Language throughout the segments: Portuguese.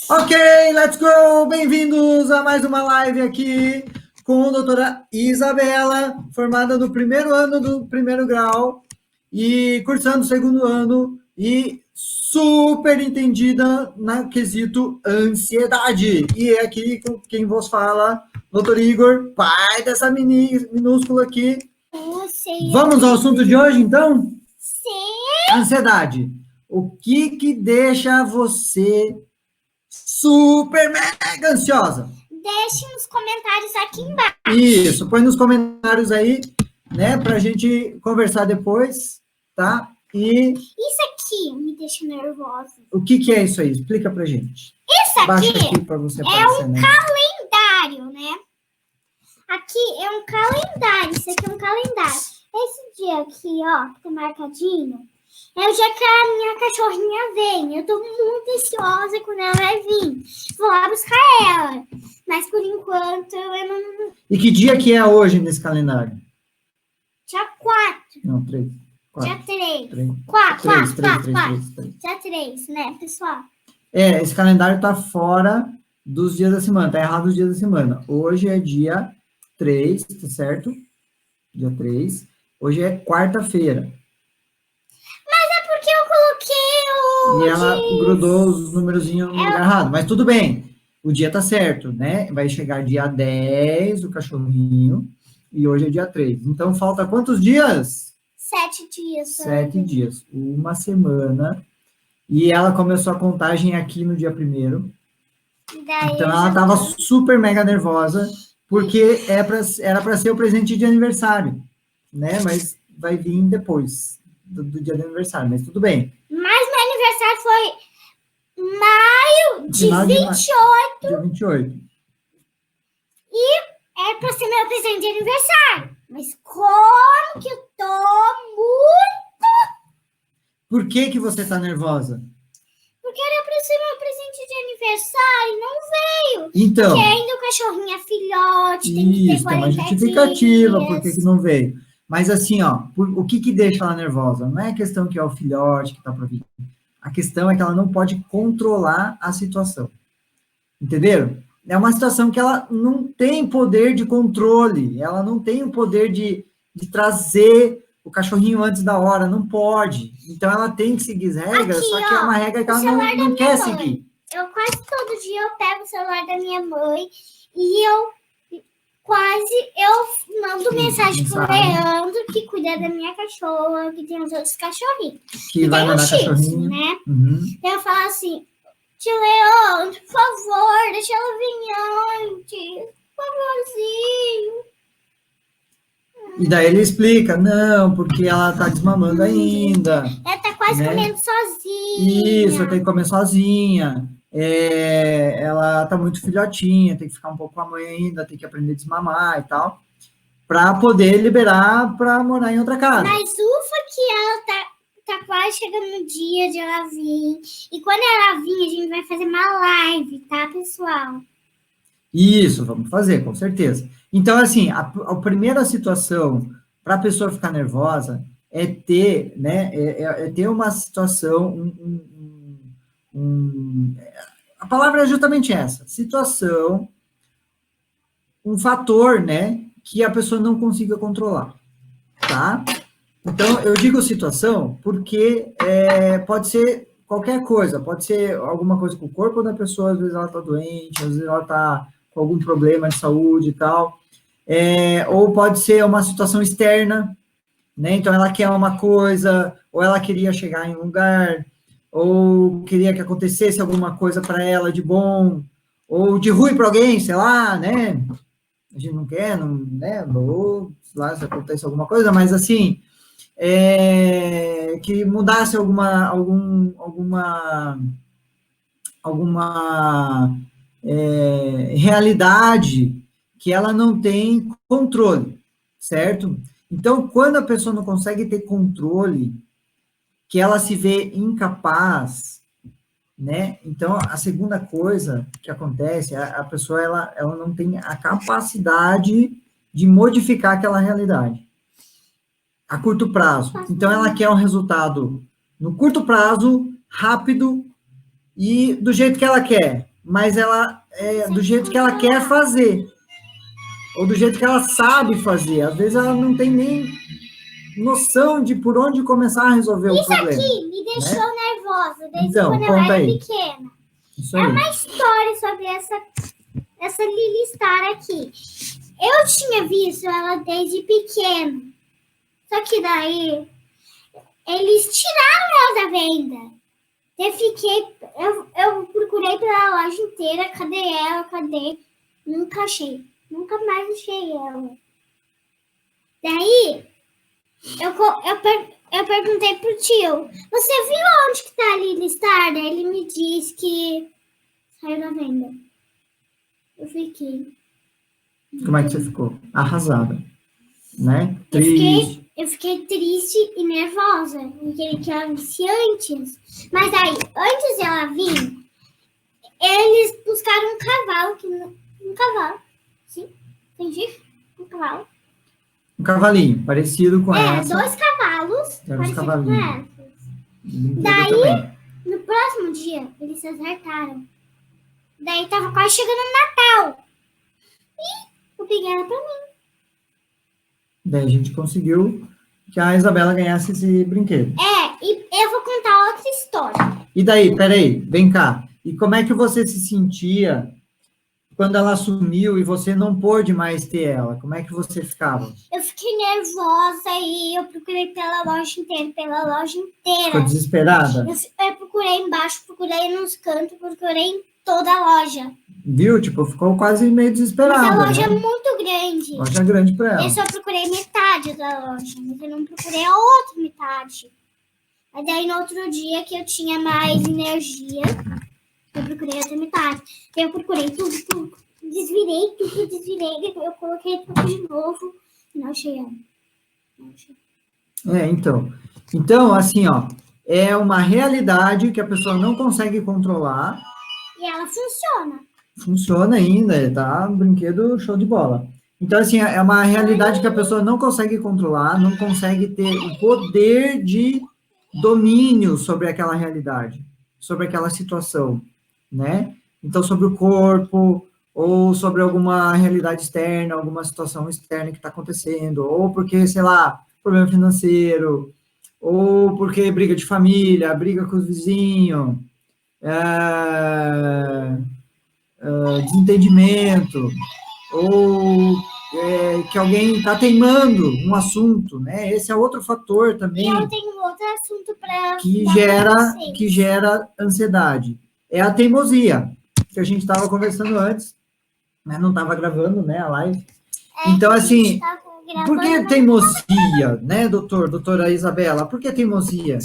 Ok, let's go! Bem-vindos a mais uma live aqui com a doutora Isabela, formada no primeiro ano do primeiro grau e cursando o segundo ano e super entendida na quesito ansiedade. E é aqui com quem vos fala, doutor Igor, pai dessa minúscula aqui. Vamos ao assunto de hoje, então? Sim. Ansiedade. O que deixa você super mega ansiosa? Deixe nos comentários aqui embaixo. Isso, põe nos comentários aí, né, pra gente conversar depois, tá? E Isso aqui me deixa nervosa. o que é isso aí? Explica pra gente. Isso Baixa aqui aqui pra você é aparecer, um né? calendário, né? Aqui é um calendário, isso aqui é um calendário. Esse dia aqui, ó, que tá marcadinho, é o dia que a minha cachorrinha vem. Eu tô muito ansiosa quando ela vai vir. Vou lá buscar ela. Mas por enquanto eu não. E que dia que é hoje nesse calendário? Dia 4. Não, 3. Dia 3. 3. 4. Dia 3, né, pessoal? É, esse calendário tá fora dos dias da semana, tá errado os dias da semana. Hoje é dia 3, tá certo? Dia 3. Hoje é quarta-feira. Porque eu coloquei E ela grudou os númerozinhos no lugar errado. Mas tudo bem. O dia tá certo, né? Vai chegar dia 10, o cachorrinho. E hoje é dia 3. Então, falta quantos dias? 7 dias. 7 dias. Uma semana. E ela começou a contagem aqui no dia 1º. Então, ela tava super mega nervosa. Porque era para ser o presente de aniversário. Né? Mas vai vir depois do dia do aniversário. Mas tudo bem. Mas meu aniversário foi maio de 28. Dia 28. E é pra ser meu presente de aniversário. Mas como que eu tô muito... Por que você tá nervosa? Porque era pra ser meu presente de aniversário e não veio. Então... Porque ainda o cachorrinho é filhote, tem que ter 40 tem uma justificativa dias. por que não veio. Mas assim, ó, o que deixa ela nervosa? Não é a questão que é o filhote que tá pra vir. A questão é que ela não pode controlar a situação. Entenderam? É uma situação que ela não tem poder de controle. Ela não tem o poder de trazer o cachorrinho antes da hora. Não pode. Então, ela tem que seguir as regras, aqui, só que é uma regra que ela não quer seguir. Eu quase todo dia eu pego o celular da minha mãe e eu mando mensagem pro Leandro, que cuida da minha cachorra, que tem os outros cachorrinhos. Que vai mandar cachorrinho, né? Uhum. Eu falo assim, tio Leandro, por favor, deixa ela vir antes, por favorzinho. E daí ele explica, não, porque ela tá desmamando ainda. Ela tá quase comendo sozinha. Isso, tem que comer sozinha. Ela tá muito filhotinha, tem que ficar um pouco com a mãe ainda, tem que aprender a desmamar e tal, para poder liberar para morar em outra casa. Mas ufa que ela tá quase chegando no dia de ela vir. E quando ela vir, a gente vai fazer uma live, tá, pessoal? Isso, vamos fazer, com certeza. Então, assim, a primeira situação para a pessoa ficar nervosa é ter, né, é ter uma situação, a palavra é justamente essa, situação, um fator, né, que a pessoa não consiga controlar, tá? Então, eu digo situação porque pode ser qualquer coisa, pode ser alguma coisa com o corpo da pessoa, às vezes ela tá doente, às vezes ela tá com algum problema de saúde e tal, ou pode ser uma situação externa, né? Então, ela quer uma coisa, ou ela queria chegar em um lugar, ou queria que acontecesse alguma coisa para ela de bom, ou de ruim para alguém, sei lá, né? A gente não quer, não, né? Ou, sei lá, se acontece alguma coisa, mas assim, que mudasse alguma realidade que ela não tem controle, certo? Então, quando a pessoa não consegue ter controle, que ela se vê incapaz, né? Então, a segunda coisa que acontece, a pessoa ela não tem a capacidade de modificar aquela realidade a curto prazo. Então, ela quer um resultado no curto prazo, rápido e do jeito que ela quer. mas ela é do jeito que ela quer fazer, ou do jeito que ela sabe fazer. Às vezes ela não tem nem noção de por onde começar a resolver o problema. Isso aqui me deixou nervosa desde Então, quando eu conta era aí. pequena. Isso É aí. uma história sobre essa Lily Star aqui. Eu tinha visto ela desde pequena. Só que daí eles tiraram ela da venda. Eu procurei pela loja inteira. Cadê ela? Cadê? Nunca achei. Nunca mais achei ela. Daí eu perguntei pro tio, você viu onde que tá a Lily Star? Daí ele me disse que saiu da venda. Eu fiquei. Como é que você ficou? Arrasada, né? Triste. Eu fiquei triste e nervosa. Eu queria que ela visse antes. Mas aí, antes dela vir, eles buscaram um cavalo. Um cavalo. Sim, entendi? Um cavalo. Um cavalinho, parecido com essa. 2 cavalos. Era uns Parecido com cavalinhos. essa. Daí, também. No próximo dia, eles se acertaram. Daí tava quase chegando o Natal. E eu peguei ela pra mim. Daí a gente conseguiu que a Isabela ganhasse esse brinquedo. E eu vou contar outra história. E daí, peraí, vem cá. E como é que você se sentia quando ela sumiu e você não pôde mais ter ela? Como é que você ficava? Eu fiquei nervosa e eu procurei pela loja inteira. Ficou desesperada? Eu procurei embaixo, procurei nos cantos, procurei em toda a loja. Viu? Tipo, ficou quase meio desesperada. Mas a loja né? é muito grande. Loja grande pra ela. Eu só procurei metade da loja, mas eu não procurei a outra metade. Mas daí no outro dia que eu tinha mais energia, eu procurei a outra metade. Eu procurei tudo. Desvirei, eu coloquei tudo de novo e não achei ela. Então, assim, ó, é uma realidade que a pessoa não consegue controlar. E ela funciona. Funciona ainda, tá? Um brinquedo show de bola. Então, assim, é uma realidade que a pessoa não consegue controlar, não consegue ter o poder de domínio sobre aquela realidade, sobre aquela situação, né? Então, sobre o corpo, ou sobre alguma realidade externa, alguma situação externa que está acontecendo, ou porque, sei lá, problema financeiro, ou porque briga de família, briga com os vizinhos, desentendimento, ou que alguém está teimando um assunto, né? Esse é outro fator também. E eu tenho outro assunto para que gera ansiedade. É a teimosia, que a gente estava conversando antes, mas não estava gravando, né, a live. Então, assim, por que teimosia, né, doutora Isabela? Por que teimosia?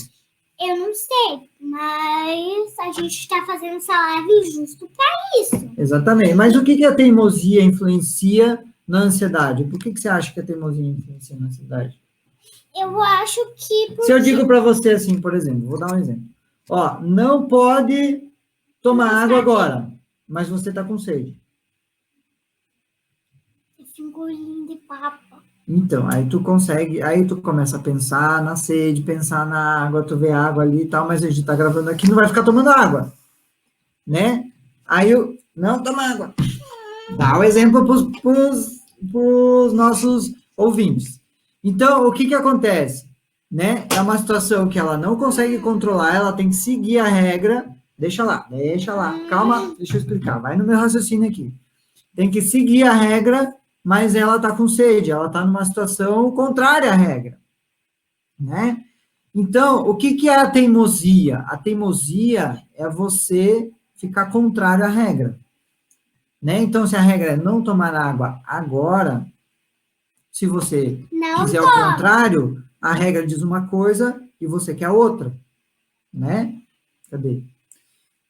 Eu não sei, mas a gente está fazendo essa live justo para isso. Exatamente. Mas o que a teimosia influencia na ansiedade? Por que você acha que a teimosia influencia na ansiedade? Eu acho que... Se eu digo para você assim, por exemplo, vou dar um exemplo. Ó, não pode tomar água agora, mas você está com sede. Eu fico lindo de papo. Então, aí tu começa a pensar na sede, pensar na água, tu vê água ali e tal, mas a gente tá gravando aqui, não vai ficar tomando água, né? Aí não toma água. Dá o exemplo pros nossos ouvintes. Então, o que acontece? Né? É uma situação que ela não consegue controlar, ela tem que seguir a regra. Deixa lá. Calma, deixa eu explicar. Vai no meu raciocínio aqui. Tem que seguir a regra, mas ela está com sede, ela está numa situação contrária à regra, né? Então, o que é a teimosia? A teimosia é você ficar contrário à regra, né? Então, se a regra é não tomar água agora, se você quiser o contrário, a regra diz uma coisa e você quer outra, né? Cadê?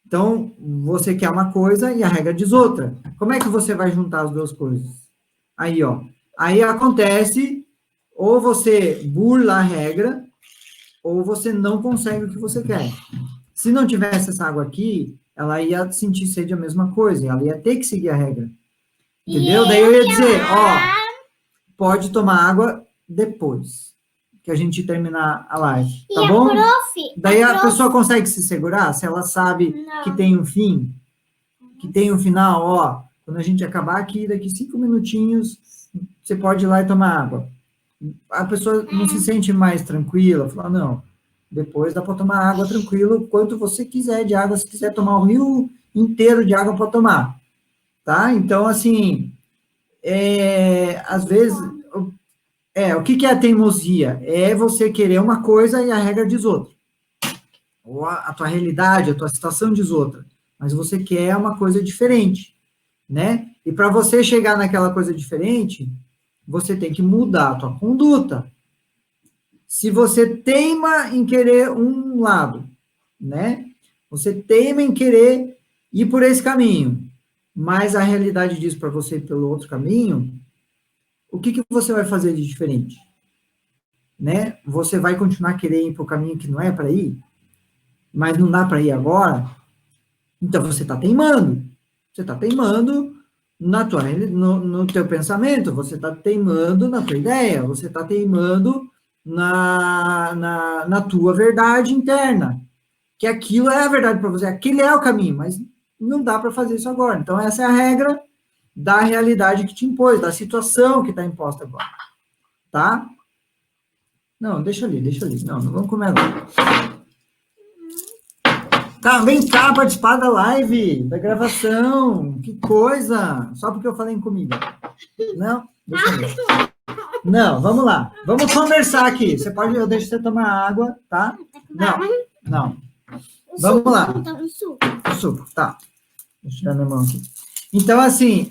Então, você quer uma coisa e a regra diz outra. Como é que você vai juntar as duas coisas? Aí, ó. Aí acontece, ou você burla a regra, ou você não consegue o que você quer. Se não tivesse essa água aqui, ela ia sentir sede a mesma coisa, ela ia ter que seguir a regra. Entendeu? Daí eu ia dizer, ó, pode tomar água depois que a gente terminar a live, tá bom? Daí a pessoa consegue se segurar, se ela sabe que tem um fim, que tem um final, ó, quando a gente acabar aqui, daqui 5 minutinhos, você pode ir lá e tomar água. A pessoa não se sente mais tranquila, fala, não, depois dá para tomar água tranquilo, quanto você quiser de água, se quiser tomar o rio inteiro de água, pode tomar, tá? Então, assim, às vezes, o que é a teimosia? É você querer uma coisa e a regra diz outra. Ou a tua realidade, a tua situação diz outra. Mas você quer uma coisa diferente, né? E para você chegar naquela coisa diferente, você tem que mudar a tua conduta. Se você teima em querer um lado, né? Você teima em querer ir por esse caminho, mas a realidade diz para você ir pelo outro caminho, o que você vai fazer de diferente? Né? Você vai continuar querendo ir para o caminho que não é para ir, mas não dá para ir agora? Então você está teimando. Você está teimando no teu pensamento, você está teimando na tua ideia, você está teimando na tua verdade interna, que aquilo é a verdade para você, aquele é o caminho, mas não dá para fazer isso agora. Então essa é a regra da realidade que te impôs, da situação que está imposta agora, tá? Não, deixa ali. Não vamos comer agora. Tá, vem cá participar da live, da gravação. Que coisa! Só porque eu falei em comida. Não, deixa eu ver. Não, vamos lá. Vamos conversar aqui. Você pode, eu deixo você tomar água, tá? Não. Vamos lá. O suco, tá. Deixa eu tirar minha mão aqui. Então, assim,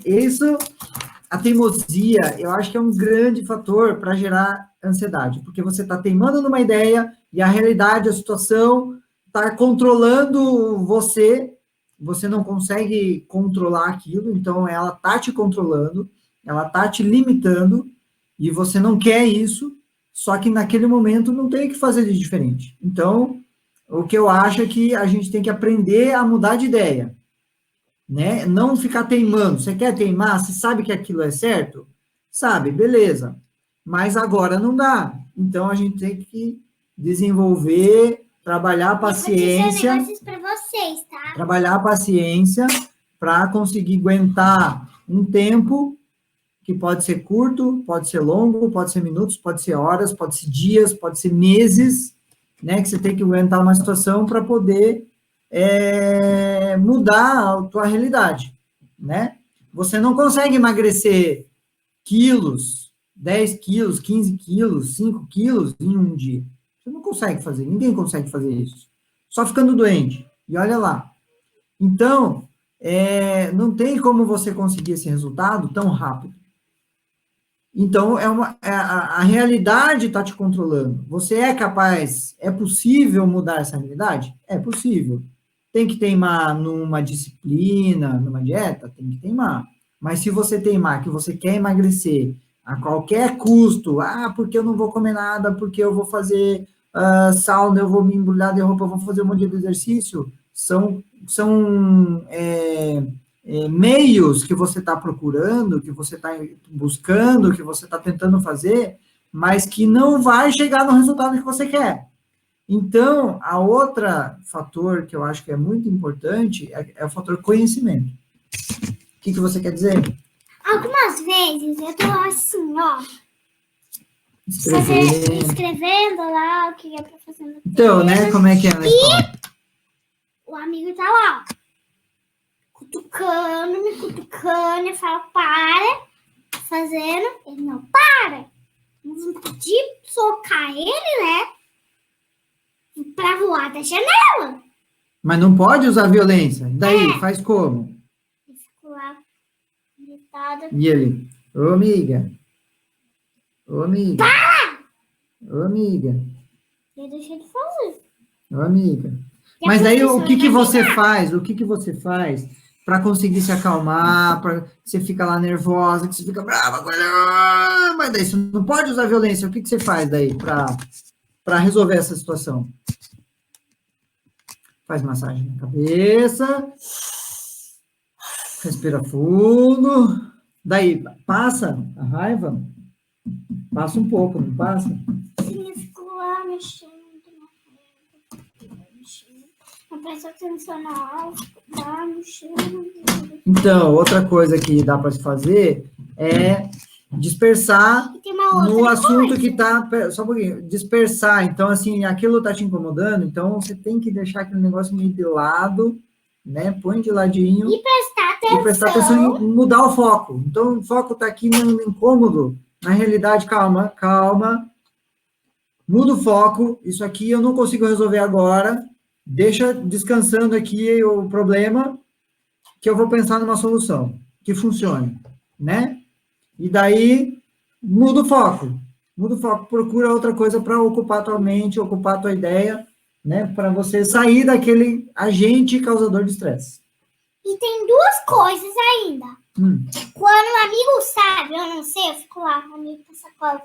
a teimosia, eu acho que é um grande fator para gerar ansiedade, porque você está teimando numa ideia e a realidade, a situação está controlando você não consegue controlar aquilo, então ela está te controlando, ela está te limitando, e você não quer isso, só que naquele momento não tem o que fazer de diferente. Então, o que eu acho é que a gente tem que aprender a mudar de ideia, né? Não ficar teimando. Você quer teimar? Você sabe que aquilo é certo? Sabe, beleza. Mas agora não dá. Então a gente tem que desenvolver, trabalhar a paciência. Para vocês, tá? Trabalhar a paciência para conseguir aguentar um tempo que pode ser curto, pode ser longo, pode ser minutos, pode ser horas, pode ser dias, pode ser meses, né? Que você tem que aguentar uma situação para poder mudar a tua realidade, né? Você não consegue emagrecer quilos, 10 quilos, 15 quilos, 5 quilos em um dia. Você não consegue fazer, ninguém consegue fazer isso. Só ficando doente. E olha lá. Então, não tem como você conseguir esse resultado tão rápido. Então, a realidade está te controlando. Você é capaz, é possível mudar essa realidade? É possível. Tem que teimar numa disciplina, numa dieta? Tem que teimar. Mas se você teimar que você quer emagrecer a qualquer custo, porque eu não vou comer nada, porque eu vou fazer sauna, eu vou me embrulhar de roupa, eu vou fazer um monte de exercício, são meios que você está procurando, que você está buscando, que você está tentando fazer, mas que não vai chegar no resultado que você quer. Então, a outra fator que eu acho que é muito importante é o fator conhecimento. O que você quer dizer? Algumas vezes eu tô assim, ó. Escrevendo lá o que é pra fazer no Então, né? Como é que é na escola? O amigo tá lá, me cutucando, eu falo, para, fazendo, ele não para. Não pedi socar ele, né? Pra voar da janela. Mas não pode usar violência. Daí, faz como? Eu fico lá, gritada. E ele, ô amiga. Para! Ô amiga. Eu deixei de fazer. Ô amiga. Mas daí, o que você faz? O que você faz para conseguir se acalmar, para você fica lá nervosa, que você fica brava, mas daí você não pode usar violência. O que você faz daí para resolver essa situação? Faz massagem na cabeça, respira fundo, daí passa a raiva, passa um pouco, não passa? Sim, eu fico lá mexendo. Não presta atenção na aula, tá mexendo. Então, outra coisa que dá para se fazer é dispersar E tem uma no outra assunto coisa. que está... Só um pouquinho. Dispersar. Então, assim, aquilo está te incomodando, então você tem que deixar aquele negócio meio de lado, né? Põe de ladinho. E prestar Atenção atenção. em mudar o foco. Então, o foco está aqui no incômodo. Na realidade, calma. Muda o foco. Isso aqui eu não consigo resolver agora. Deixa descansando aqui o problema, que eu vou pensar numa solução que funcione, né? E daí, muda o foco. Muda o foco. Procura outra coisa para ocupar a tua mente, ocupar a tua ideia, né? Para você sair daquele agente causador de estresse. E tem duas coisas ainda. Quando o amigo sabe, eu não sei, eu fico lá, amigo passa cola.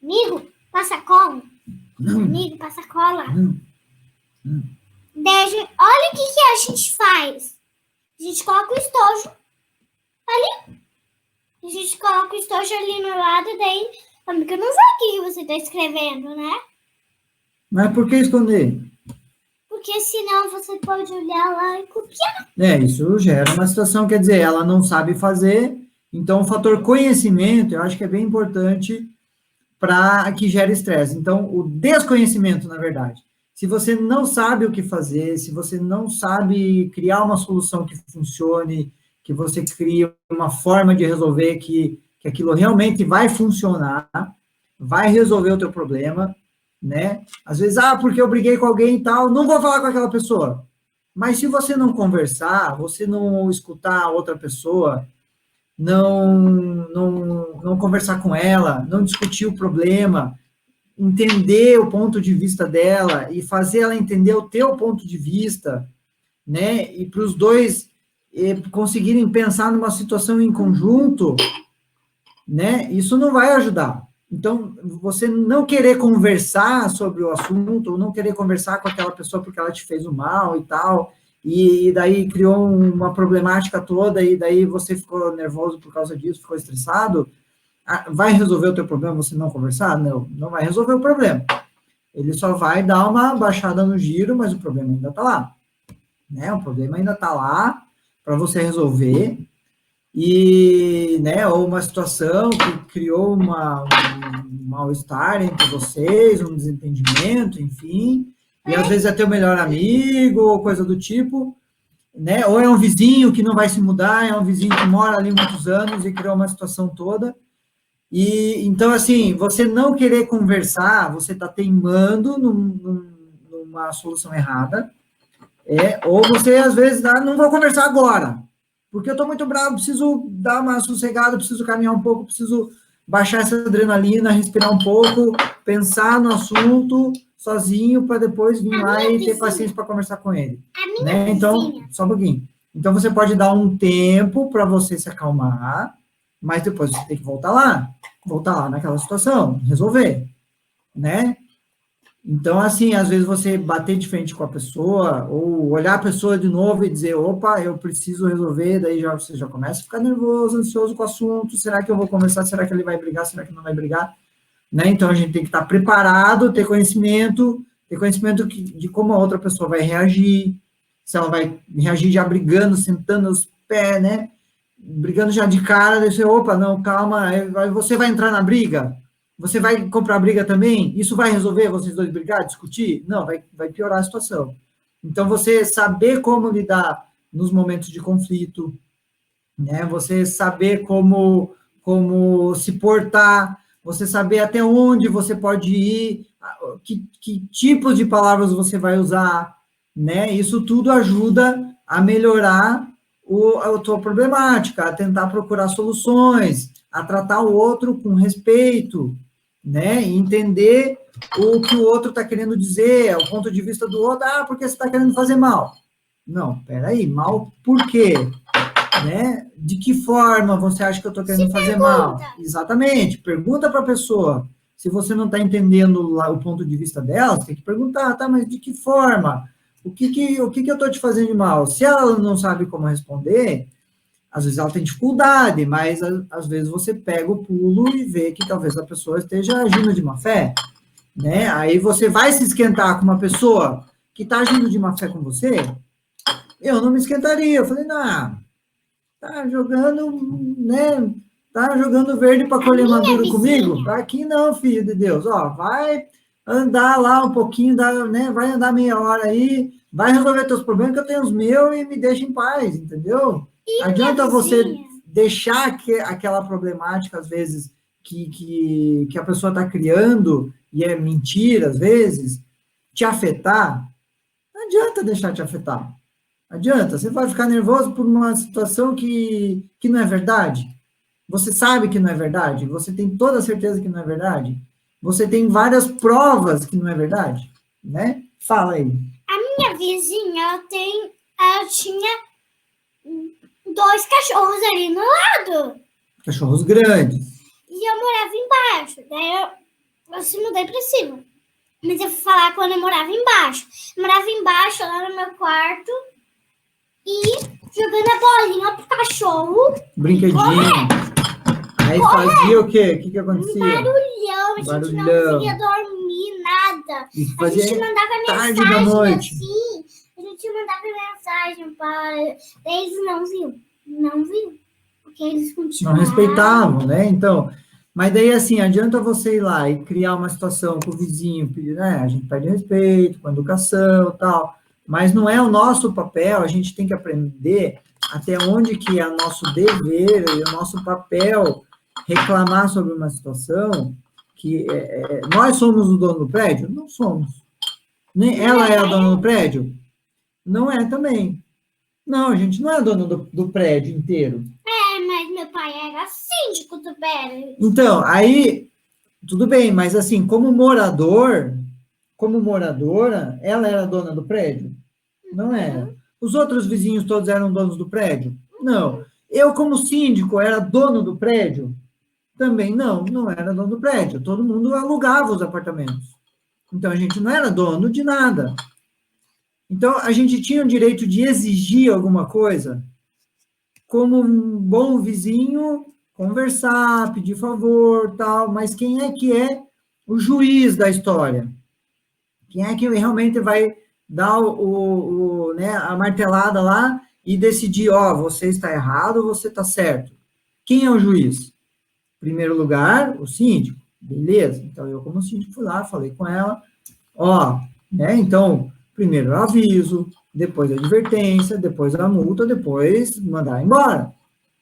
Amigo, passa cola. Amigo, passa cola. Daí, olha o que a gente faz. A gente coloca o estojo ali. A gente coloca o estojo ali no lado, daí amigo não vai o que você está escrevendo, né? Mas por que esconder? Porque senão você pode olhar lá e copiar. Isso gera uma situação, quer dizer, ela não sabe fazer, então o fator conhecimento, eu acho que é bem importante para que gere estresse. Então, o desconhecimento, na verdade. Se você não sabe o que fazer, se você não sabe criar uma solução que funcione, que você crie uma forma de resolver que aquilo realmente vai funcionar, vai resolver o teu problema, né? Às vezes, porque eu briguei com alguém e tal, não vou falar com aquela pessoa. Mas se você não conversar, você não escutar a outra pessoa, não conversar com ela, não discutir o problema, entender o ponto de vista dela e fazer ela entender o teu ponto de vista, né? E para os dois conseguirem pensar numa situação em conjunto, né? Isso não vai ajudar. Então, você não querer conversar sobre o assunto, ou não querer conversar com aquela pessoa porque ela te fez o mal e tal, e daí criou uma problemática toda, e daí você ficou nervoso por causa disso, ficou estressado, vai resolver o teu problema você não conversar? Não vai resolver o problema. Ele só vai dar uma baixada no giro, mas o problema ainda está lá. Né? O problema ainda está lá para você resolver, e, né, ou uma situação que criou um mal-estar entre vocês, um desentendimento, enfim, e às vezes é teu melhor amigo, ou coisa do tipo, né, ou é um vizinho que não vai se mudar, é um vizinho que mora ali muitos anos e criou uma situação toda, e então, assim, você não querer conversar, você está teimando numa solução errada, ou você, às vezes, não vou conversar agora, porque eu estou muito bravo, preciso dar uma sossegada, preciso caminhar um pouco, preciso baixar essa adrenalina, respirar um pouco, pensar no assunto sozinho, para depois vir lá e ter paciência para conversar com ele. Né? Então, só um pouquinho. Então, você pode dar um tempo para você se acalmar, mas depois você tem que voltar lá naquela situação, resolver, né? Então, assim, às vezes você bater de frente com a pessoa, ou olhar a pessoa de novo e dizer, opa, eu preciso resolver, daí você já começa a ficar nervoso, ansioso com o assunto, será que eu vou conversar, será que ele vai brigar, será que não vai brigar? Né? Então, a gente tem que estar preparado, ter conhecimento de como a outra pessoa vai reagir, se ela vai reagir já brigando, sentando os pés, né? Brigando já de cara, daí você, opa, não, calma, você vai entrar na briga? Você vai comprar briga também? Isso vai resolver vocês dois brigar, discutir? Não, vai piorar a situação. Então, você saber como lidar nos momentos de conflito, né? Você saber como se portar, você saber até onde você pode ir, que tipos de palavras você vai usar, né? Isso tudo ajuda a melhorar a tua problemática, a tentar procurar soluções, a tratar o outro com respeito, né? E entender o que o outro está querendo dizer, o ponto de vista do outro, porque você está querendo fazer mal. Não, peraí, mal por quê? Né? De que forma você acha que eu estou querendo fazer mal? Exatamente, pergunta para a pessoa. Se você não está entendendo o ponto de vista dela, você tem que perguntar, tá, mas de que forma? O que eu estou te fazendo de mal? Se ela não sabe como responder, às vezes ela tem dificuldade, mas às vezes você pega o pulo e vê que talvez a pessoa esteja agindo de má fé, né? Aí você vai se esquentar com uma pessoa que está agindo de má fé com você? Eu não me esquentaria. Eu falei, não, Tá jogando, né? Tá jogando verde para colher maduro comigo? Aqui não, filho de Deus. Ó, vai andar lá um pouquinho, né? Vai andar meia hora aí, vai resolver teus problemas, que eu tenho os meus e me deixa em paz, entendeu? Adianta você deixar aquela problemática, às vezes, que a pessoa está criando, e é mentira, às vezes, te afetar. Não adianta deixar te afetar. Adianta, você vai ficar nervoso por uma situação que não é verdade. Você sabe que não é verdade, você tem toda a certeza que não é verdade, você tem várias provas que não é verdade, né? Fala aí. A minha vizinha, ela tinha 2 cachorros ali no lado. Cachorros grandes. E eu morava embaixo. Daí eu se mudei pra cima. Mas eu fui falar quando eu morava embaixo. Eu morava embaixo, lá no meu quarto. E jogando a bolinha pro cachorro. Brinquedinho. Aí fazia o quê? O que acontecia? Barulhão, a gente não conseguia dormir, nada. A gente mandava mensagem assim. A gente mandava mensagem para... Eles não viu. Porque eles continuavam. Não respeitavam, né? Então, mas daí assim, adianta você ir lá e criar uma situação com o vizinho, né? A gente pede respeito, com a educação e tal, mas não é o nosso papel, a gente tem que aprender até onde que é o nosso dever e o nosso papel reclamar sobre uma situação que nós somos o dono do prédio? Não somos. Nem ela é a dona do prédio? Não é também. Não, a gente não é dono do prédio inteiro. Mas meu pai era síndico do prédio. Então, aí, tudo bem, mas assim, como moradora, ela era dona do prédio? Não era. Os outros vizinhos todos eram donos do prédio? Não. Eu, como síndico, era dono do prédio? Também não era dono do prédio. Todo mundo alugava os apartamentos. Então, a gente não era dono de nada. Então, a gente tinha o direito de exigir alguma coisa, como um bom vizinho, conversar, pedir favor, tal, mas quem é o juiz da história? Quem é que realmente vai dar né, a martelada lá e decidir, você está errado, você está certo? Quem é o juiz? Em primeiro lugar, o síndico. Beleza, então eu como síndico fui lá, falei com ela, né, então, primeiro eu aviso, depois a advertência, depois a multa, depois mandar embora.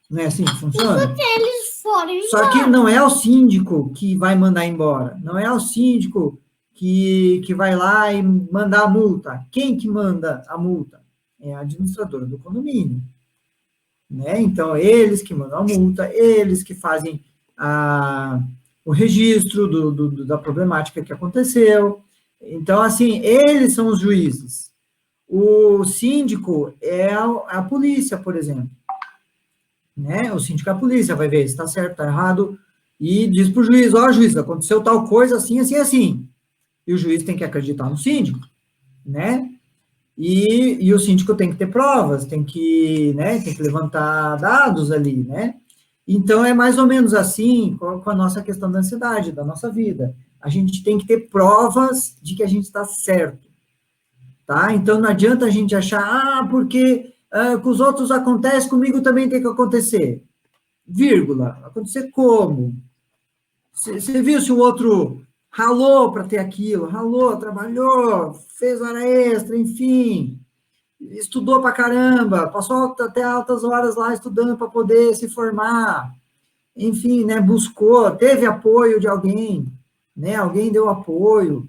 Não é assim que funciona? Porque eles foram embora. Só que não é o síndico que vai mandar embora, não é o síndico que vai lá e mandar a multa. Quem que manda a multa? É a administradora do condomínio. Né? Então, eles que mandam a multa, eles que fazem o registro da problemática que aconteceu. Então, assim, eles são os juízes. O síndico é a polícia, por exemplo. Né? O síndico é a polícia, vai ver se está certo, está errado, e diz para o juiz, juiz, aconteceu tal coisa, assim, assim, assim. E o juiz tem que acreditar no síndico, né? E o síndico tem que ter provas, tem que levantar dados ali, né? Então, é mais ou menos assim com a nossa questão da ansiedade, da nossa vida. A gente tem que ter provas de que a gente está certo, tá? Então, não adianta a gente achar, porque com os outros acontece, comigo também tem que acontecer. Vírgula. Acontecer como? Você viu se o outro ralou para ter aquilo, ralou, trabalhou, fez hora extra, enfim, estudou para caramba, passou até altas horas lá estudando para poder se formar, enfim, né, buscou, teve apoio de alguém, né, alguém deu apoio,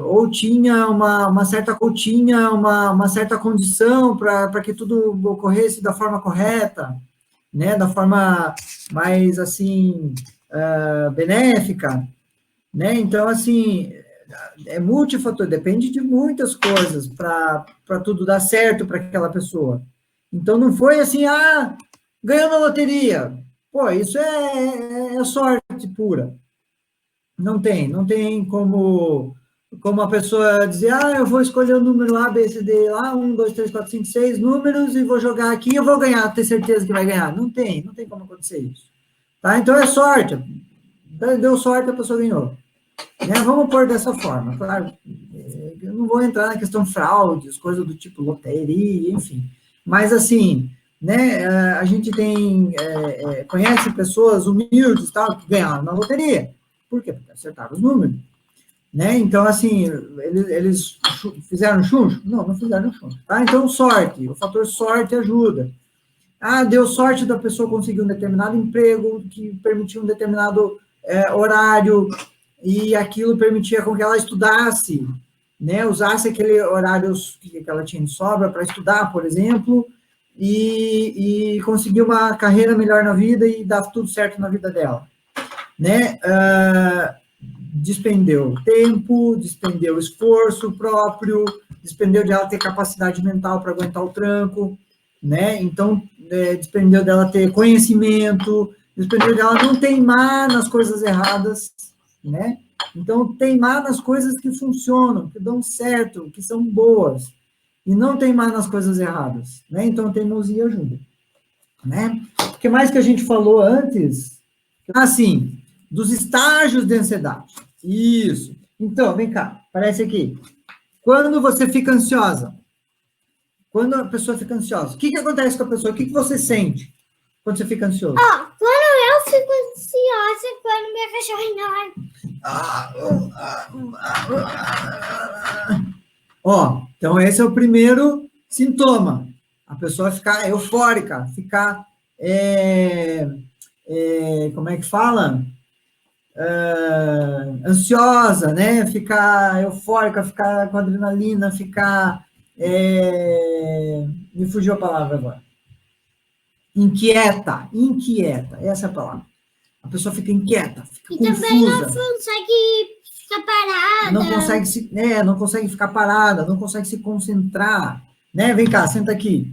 ou tinha uma certa condição para que tudo ocorresse da forma correta, né, da forma mais, assim, benéfica, né, então, assim, é multifator, depende de muitas coisas para tudo dar certo para aquela pessoa. Então, não foi assim, ganhou na loteria, isso é sorte pura. Não tem como a pessoa dizer, eu vou escolher o número A, B, C, D, lá, 1, 2, 3, 4, 5, 6 números e vou jogar aqui, eu vou ganhar, ter certeza que vai ganhar. Não tem como acontecer isso. Tá? Então, é sorte. Deu sorte, a pessoa ganhou. Né? Vamos pôr dessa forma. Claro, eu não vou entrar na questão fraudes, coisas do tipo loteria, enfim. Mas, assim, né, a gente conhece pessoas humildes, tal, que ganharam na loteria. Por quê? Porque acertaram os números. Né? Então, assim, eles fizeram chuncho? Não, não fizeram chuncho. Tá? Então, sorte, o fator sorte ajuda. Ah, deu sorte da pessoa conseguir um determinado emprego, que permitia um determinado horário, e aquilo permitia com que ela estudasse, né? Usasse aquele horário que ela tinha de sobra para estudar, por exemplo, e conseguir uma carreira melhor na vida e dar tudo certo na vida dela, né? Despendeu tempo, despendeu esforço próprio, despendeu de ela ter capacidade mental para aguentar o tranco, né? Então, despendeu dela ter conhecimento, despendeu dela não teimar nas coisas erradas, né? Então, teimar nas coisas que funcionam, que dão certo, que são boas, e não teimar nas coisas erradas, né? Então, teimosia ajuda, né? O que mais que a gente falou antes? Assim, dos estágios de ansiedade. Isso. Então, vem cá, aparece aqui. Quando você fica ansiosa, quando a pessoa fica ansiosa, o que acontece com a pessoa? O que você sente quando você fica ansioso? Quando eu fico ansiosa, quando minha cachorrinha... Então esse é o primeiro sintoma. A pessoa ficar eufórica, ficar, como é que fala? Ansiosa, né? Ficar eufórica, ficar com adrenalina, ficar... me fugiu a palavra agora. Inquieta, essa é a palavra. A pessoa fica inquieta, fica confusa. E também não consegue ficar parada. Não consegue ficar parada, não consegue se concentrar, né? Vem cá, senta aqui.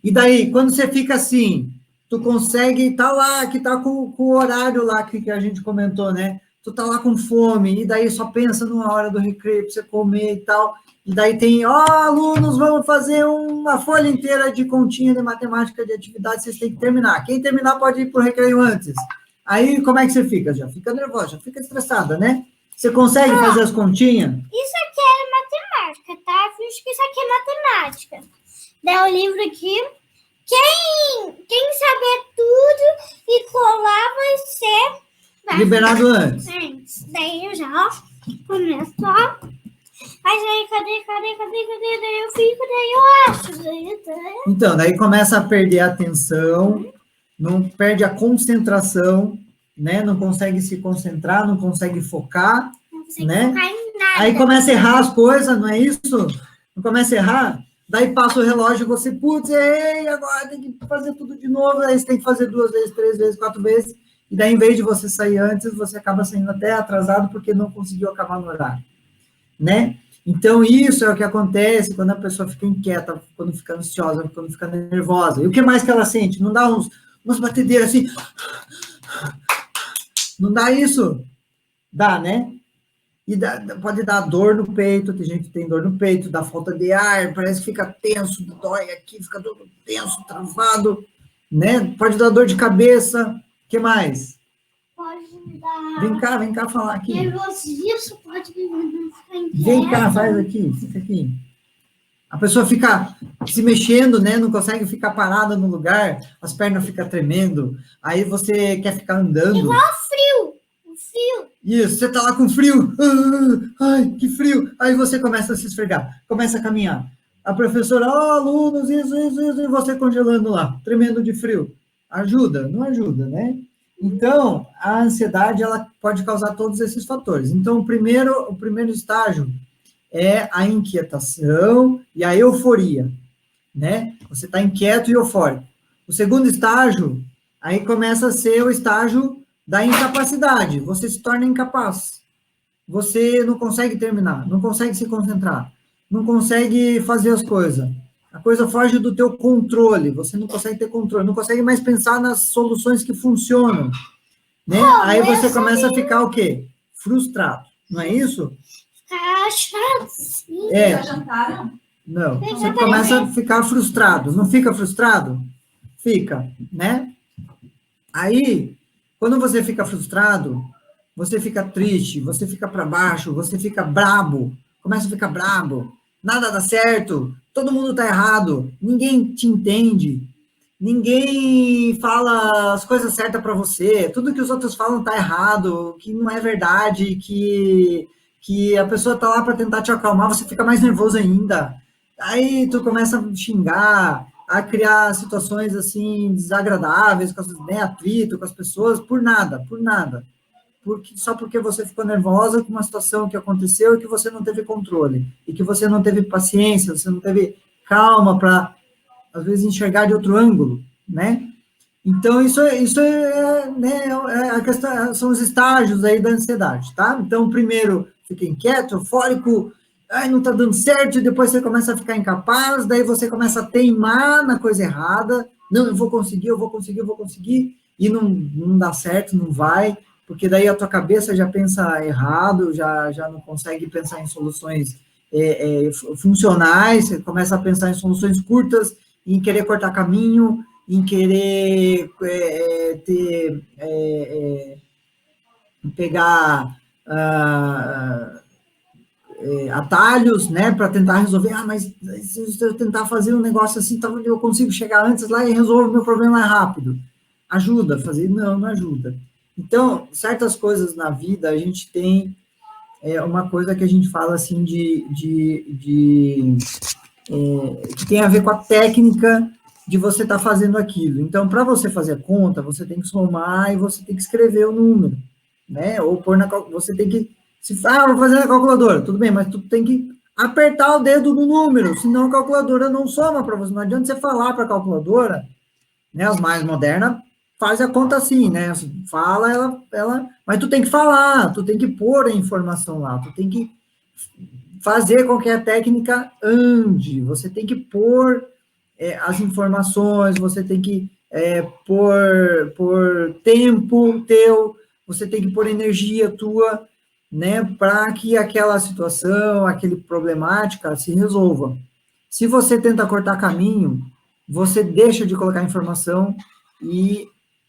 E daí, quando você fica assim, tu consegue, tá lá, que tá com o horário lá que a gente comentou, né? Tu tá lá com fome, e daí só pensa numa hora do recreio pra você comer e tal. E daí tem, alunos, vamos fazer uma folha inteira de continha de matemática de atividade, vocês têm que terminar. Quem terminar pode ir pro recreio antes. Aí, como é que você fica? Já fica nervosa, já fica estressada, né? Você consegue fazer as continhas? Isso aqui é matemática, tá? Finge que isso aqui é matemática. Dá o livro aqui. Quem saber tudo e colar vai ser... liberado antes. Daí eu já, começo, Mas aí, cadê? Daí eu fico, daí eu acho. Então, daí começa a perder a atenção, não perde a concentração, né? Não consegue se concentrar, não consegue focar, Não consegue né? focar em nada. Aí começa a errar as coisas, não é isso? Não começa a errar? Daí passa o relógio e você, putz, errei, agora tem que fazer tudo de novo, aí você tem que fazer 2 vezes, 3 vezes, 4 vezes, e daí, em vez de você sair antes, você acaba saindo até atrasado porque não conseguiu acabar no horário, né? Então, isso é o que acontece quando a pessoa fica inquieta, quando fica ansiosa, quando fica nervosa. E o que mais que ela sente? Não dá umas batedeiras assim? Não dá isso? Dá, né? E pode dar dor no peito, tem gente que tem dor no peito, dá falta de ar, parece que fica tenso, dói aqui, fica todo tenso, travado, né? Pode dar dor de cabeça. O que mais? Pode me dar... Vem cá falar aqui. Nervosismo, pode me ficar inquieta. Vem cá, faz aqui, fica aqui. A pessoa fica se mexendo, né? Não consegue ficar parada no lugar, as pernas ficam tremendo, aí você quer ficar andando. Igual frio. Isso, você tá lá com frio. Ai, que frio. Aí você começa a se esfregar, começa a caminhar. A professora, alunos, isso, e você congelando lá, tremendo de frio. Ajuda? Não ajuda, né? Então, a ansiedade, ela pode causar todos esses fatores. Então, o primeiro estágio é a inquietação e a euforia, né? Você está inquieto e eufórico. O segundo estágio, aí começa a ser o estágio da incapacidade. Você se torna incapaz. Você não consegue terminar, não consegue se concentrar, não consegue fazer as coisas. A coisa foge do teu controle, você não consegue ter controle, não consegue mais pensar nas soluções que funcionam, né? Aí você começa a ficar o quê? Frustrado, não é isso? Já jantaram? Não, você começa a ficar frustrado. Não fica frustrado? Fica, né? Aí, quando você fica frustrado, você fica triste, você fica para baixo, você fica brabo, começa a ficar brabo, nada dá certo, todo mundo está errado, ninguém te entende, ninguém fala as coisas certas para você, tudo que os outros falam está errado, que não é verdade, que a pessoa está lá para tentar te acalmar, você fica mais nervoso ainda. Aí tu começa a xingar, a criar situações assim desagradáveis, né, atrito com as pessoas, por nada, só porque você ficou nervosa com uma situação que aconteceu e que você não teve controle, e que você não teve paciência, você não teve calma para, às vezes, enxergar de outro ângulo, né? Então, isso é, né, é a questão, são os estágios aí da ansiedade, tá? Então, primeiro, fica inquieto, eufórico, ai, não tá dando certo, e depois você começa a ficar incapaz, daí você começa a teimar na coisa errada, não, eu vou conseguir, e não dá certo, não vai, porque daí a tua cabeça já pensa errado, já não consegue pensar em soluções funcionais, você começa a pensar em soluções curtas, em querer cortar caminho, em querer pegar atalhos, né, para tentar resolver. Mas se eu tentar fazer um negócio assim, talvez eu consigo chegar antes lá e resolver o meu problema mais rápido. Ajuda a fazer? Não ajuda. Então, certas coisas na vida, a gente tem uma coisa que a gente fala assim que tem a ver com a técnica de você estar fazendo aquilo. Então, para você fazer a conta, você tem que somar e você tem que escrever o número, né? Ou pôr você tem que vou fazer na calculadora, tudo bem, mas tu tem que apertar o dedo no número, senão a calculadora não soma para você. Não adianta você falar para a calculadora, né? As mais modernas faz a conta assim, né? Fala, mas tu tem que falar, tu tem que pôr a informação lá, tu tem que fazer com que a técnica ande, você tem que pôr as informações, você tem que pôr tempo teu, você tem que pôr energia tua, né, para que aquela situação, aquele problemática se resolva. Se você tenta cortar caminho, você deixa de colocar informação e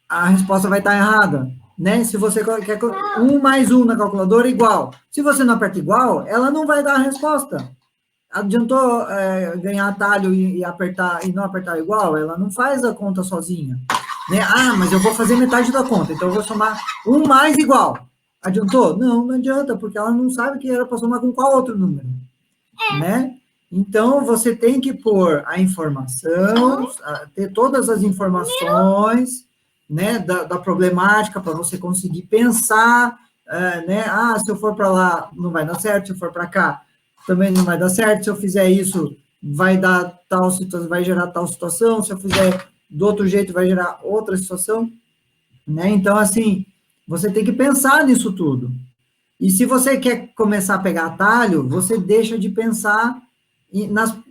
a resposta vai estar errada, né? Se você quer 1 mais 1 na calculadora, igual. Se você não aperta igual, ela não vai dar a resposta. Adiantou ganhar atalho e apertar e não apertar igual? Ela não faz a conta sozinha, né? Mas eu vou fazer metade da conta, então eu vou somar 1 mais igual. Adiantou? Não adianta, porque ela não sabe que era para somar com qual outro número, né? Então, você tem que pôr a informação, ter todas as informações, né, da problemática, para você conseguir pensar, né? Se eu for para lá, não vai dar certo, se eu for para cá, também não vai dar certo, se eu fizer isso, vai dar tal situação, vai gerar tal situação, se eu fizer do outro jeito, vai gerar outra situação, né? Então, assim, você tem que pensar nisso tudo. E se você quer começar a pegar atalho, você deixa de pensar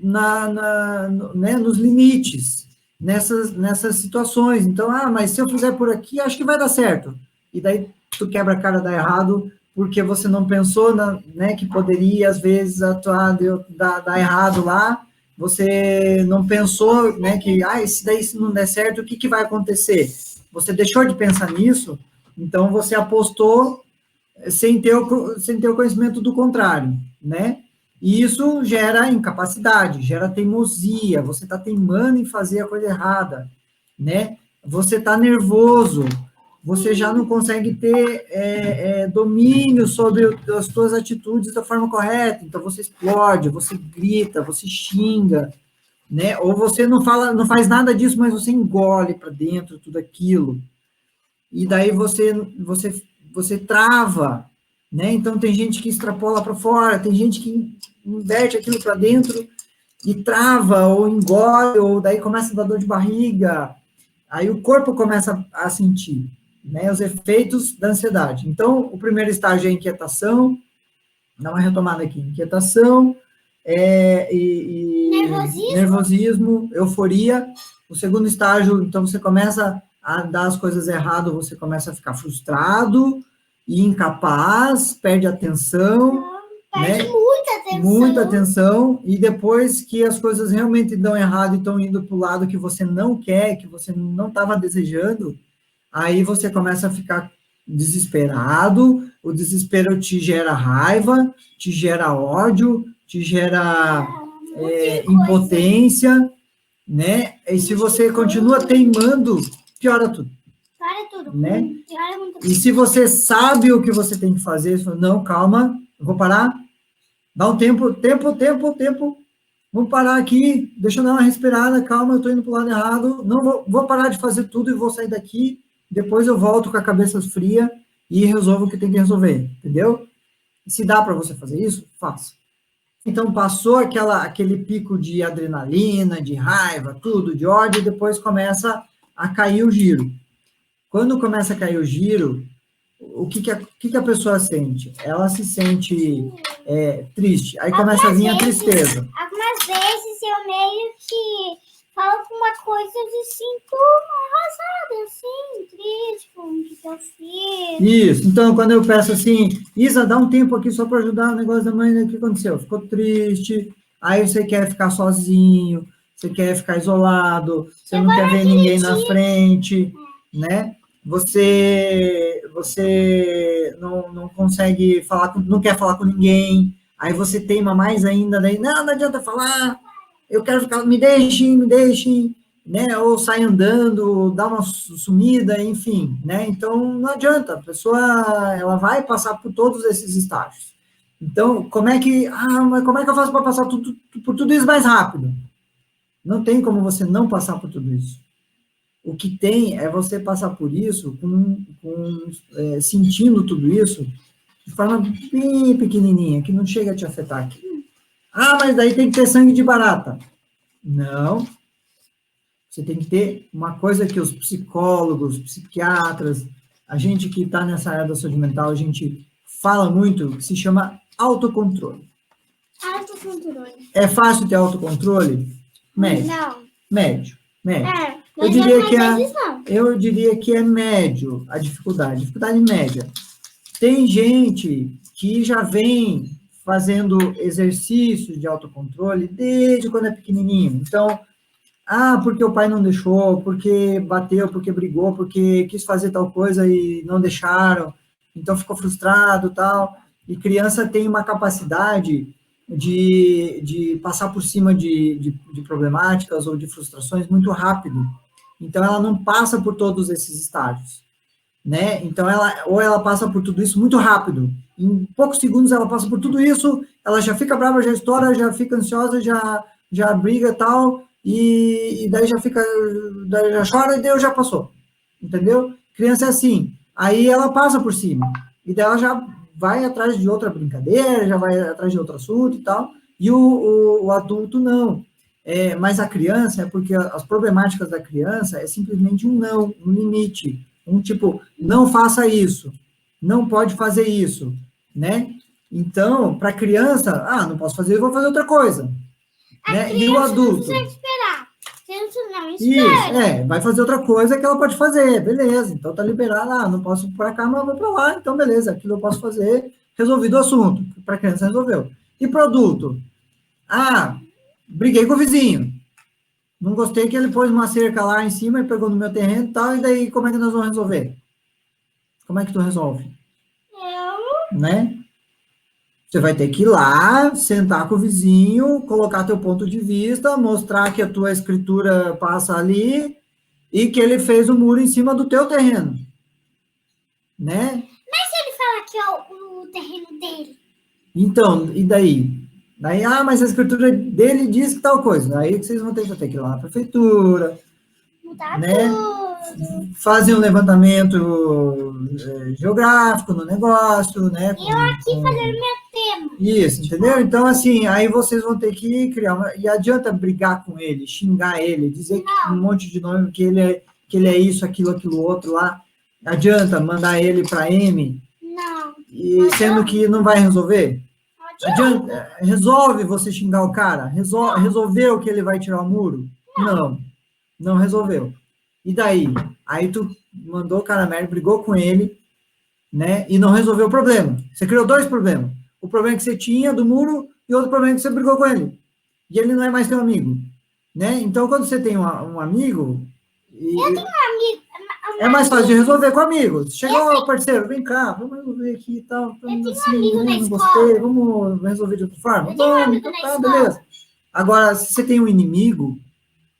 né, nos limites, nessas situações. Então, mas se eu fizer por aqui, acho que vai dar certo. E daí tu quebra a cara, dá errado, porque você não pensou, né, que poderia, às vezes, dar errado lá, você não pensou, né, que, se não der certo, o que vai acontecer? Você deixou de pensar nisso, então você apostou sem ter o conhecimento do contrário, né? E isso gera incapacidade, gera teimosia, você está teimando em fazer a coisa errada, né? Você está nervoso, você já não consegue ter domínio sobre as suas atitudes da forma correta, então você explode, você grita, você xinga, né? Ou você não faz nada disso, mas você engole para dentro tudo aquilo, e daí você trava, né? Então tem gente que extrapola para fora, tem gente que inverte aquilo para dentro e trava, ou engole, ou daí começa a dar dor de barriga, aí o corpo começa a sentir, né, os efeitos da ansiedade. Então, o primeiro estágio é a inquietação, dá uma retomada aqui, inquietação, nervosismo, euforia. O segundo estágio, então, você começa a dar as coisas erradas, você começa a ficar frustrado e incapaz, perde atenção, Perde né? muita atenção, e depois que as coisas realmente dão errado e estão indo para o lado que você não quer, que você não estava desejando, aí você começa a ficar desesperado, o desespero te gera raiva, te gera ódio, te gera Muita coisa. impotência, né? E se você continua teimando, piora tudo. Para tudo. Né? Piora muito. E se você sabe o que você tem que fazer, você fala, não, calma, eu vou parar, dá um tempo. Vamos parar aqui, deixa eu dar uma respirada, calma, eu estou indo para o lado errado, não vou parar de fazer tudo e vou sair daqui, depois eu volto com a cabeça fria e resolvo o que tem que resolver, entendeu? E se dá para você fazer isso, faça. Então, passou aquele pico de adrenalina, de raiva, tudo, de ódio, e depois começa a cair o giro. Quando começa a cair o giro, o que a pessoa sente? Ela se sente triste, aí começa a vir a tristeza. Algumas vezes eu meio que falo alguma coisa e me sinto arrasada, assim, triste com o que eu fiz. Isso, então quando eu peço assim, Isa, dá um tempo aqui só para ajudar o negócio da mãe, o que aconteceu? Ficou triste, aí você quer ficar sozinho, você quer ficar isolado, você não quer ver ninguém na frente, né? Você não consegue falar, não quer falar com ninguém, aí você teima mais ainda, daí, não adianta falar, eu quero ficar, me deixem, né, ou sai andando, dá uma sumida, enfim, né, então não adianta, a pessoa, ela vai passar por todos esses estágios. Então, mas como é que eu faço para passar por tudo isso mais rápido? Não tem como você não passar por tudo isso. O que tem é você passar por isso sentindo tudo isso de forma bem pequenininha, que não chega a te afetar aqui. Ah, mas daí tem que ter sangue de barata. Não. Você tem que ter uma coisa que os psicólogos, psiquiatras, a gente que está nessa área da saúde mental, a gente fala muito, que se chama autocontrole. Autocontrole. É fácil ter autocontrole? Médio. Não. Médio. Eu diria que é médio a dificuldade média. Tem gente que já vem fazendo exercícios de autocontrole desde quando é pequenininho. Então, porque o pai não deixou, porque bateu, porque brigou, porque quis fazer tal coisa e não deixaram, então ficou frustrado, tal. E criança tem uma capacidade de passar por cima de problemáticas ou de frustrações muito rápido. Então, ela não passa por todos esses estágios, né? Então, ela passa por tudo isso muito rápido. Em poucos segundos, ela passa por tudo isso, ela já fica brava, já estoura, já fica ansiosa, já briga e tal, e daí daí já chora e daí já passou, entendeu? Criança é assim, aí ela passa por cima, e daí ela já vai atrás de outra brincadeira, já vai atrás de outro assunto e tal, e o adulto não. Mas a criança, é porque as problemáticas da criança é simplesmente um não, um limite, um tipo, não faça isso, não pode fazer isso, né? Então, para a criança, não posso fazer, eu vou fazer outra coisa. Né? E o adulto? Não esperar. Criança não espera. Isso, vai fazer outra coisa que ela pode fazer, beleza, então tá liberado, não posso ir para cá, mas vou para lá, então beleza, aquilo eu posso fazer, resolvido o assunto, para a criança resolveu. E para o adulto? Briguei com o vizinho, não gostei que ele pôs uma cerca lá em cima e pegou no meu terreno e tal, e daí como é que nós vamos resolver? Como é que tu resolve? Né? Você vai ter que ir lá, sentar com o vizinho, colocar teu ponto de vista, mostrar que a tua escritura passa ali e que ele fez o muro em cima do teu terreno. Né? Mas se ele falar que é o terreno dele? Então, e daí? Daí, mas a escritura dele diz que tal coisa. Aí vocês vão ter que ir lá na prefeitura. Mudar né? tudo. Fazem um levantamento geográfico no negócio, né? Eu aqui fazendo meu tema. Isso, entendeu? Então, assim, aí vocês vão ter que criar uma... E adianta brigar com ele, xingar ele, dizer que um monte de nome, que ele é isso, aquilo, outro lá. Adianta mandar ele para M? Não. Sendo que não vai resolver? Adianta. Resolve você xingar o cara? Resolveu que ele vai tirar o muro? Não resolveu. E daí? Aí tu mandou o cara merda, brigou com ele, né? E não resolveu o problema. Você criou dois problemas. O problema que você tinha do muro e outro problema que você brigou com ele. E ele não é mais teu amigo, né? Então, quando você tem um amigo... Eu tenho um amigo. É mais fácil de resolver com amigos. Chegou, parceiro, vem cá, vamos resolver aqui e tal. tenho Assim, amigo na não escola. gostei, vamos resolver de outra forma? Eu tenho Vamos, amigo então na tá, escola. beleza. Agora, se você tem um inimigo,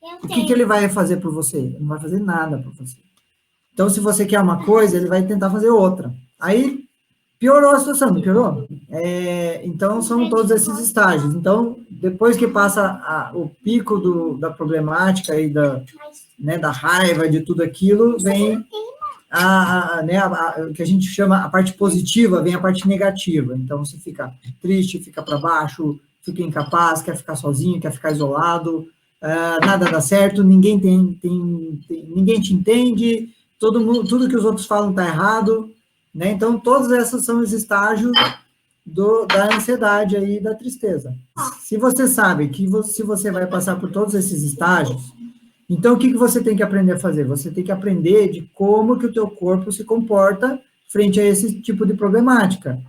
Eu o que tenho. ele vai fazer por você? Ele não vai fazer nada por você. Então, se você quer uma coisa, ele vai tentar fazer outra. Aí, piorou a situação, não piorou? Então, são todos esses estágios. Então, depois que passa o pico da problemática e da raiva, de tudo aquilo, vem o que a gente chama a parte positiva, vem a parte negativa. Então, você fica triste, fica para baixo, fica incapaz, quer ficar sozinho, quer ficar isolado, nada dá certo, ninguém ninguém te entende, todo mundo, tudo que os outros falam está errado, né? Então, todos esses são os estágios da ansiedade aí, da tristeza. Se você sabe que se você vai passar por todos esses estágios, então o que você tem que aprender a fazer? Você tem que aprender de como que o teu corpo se comporta frente a esse tipo de problemática,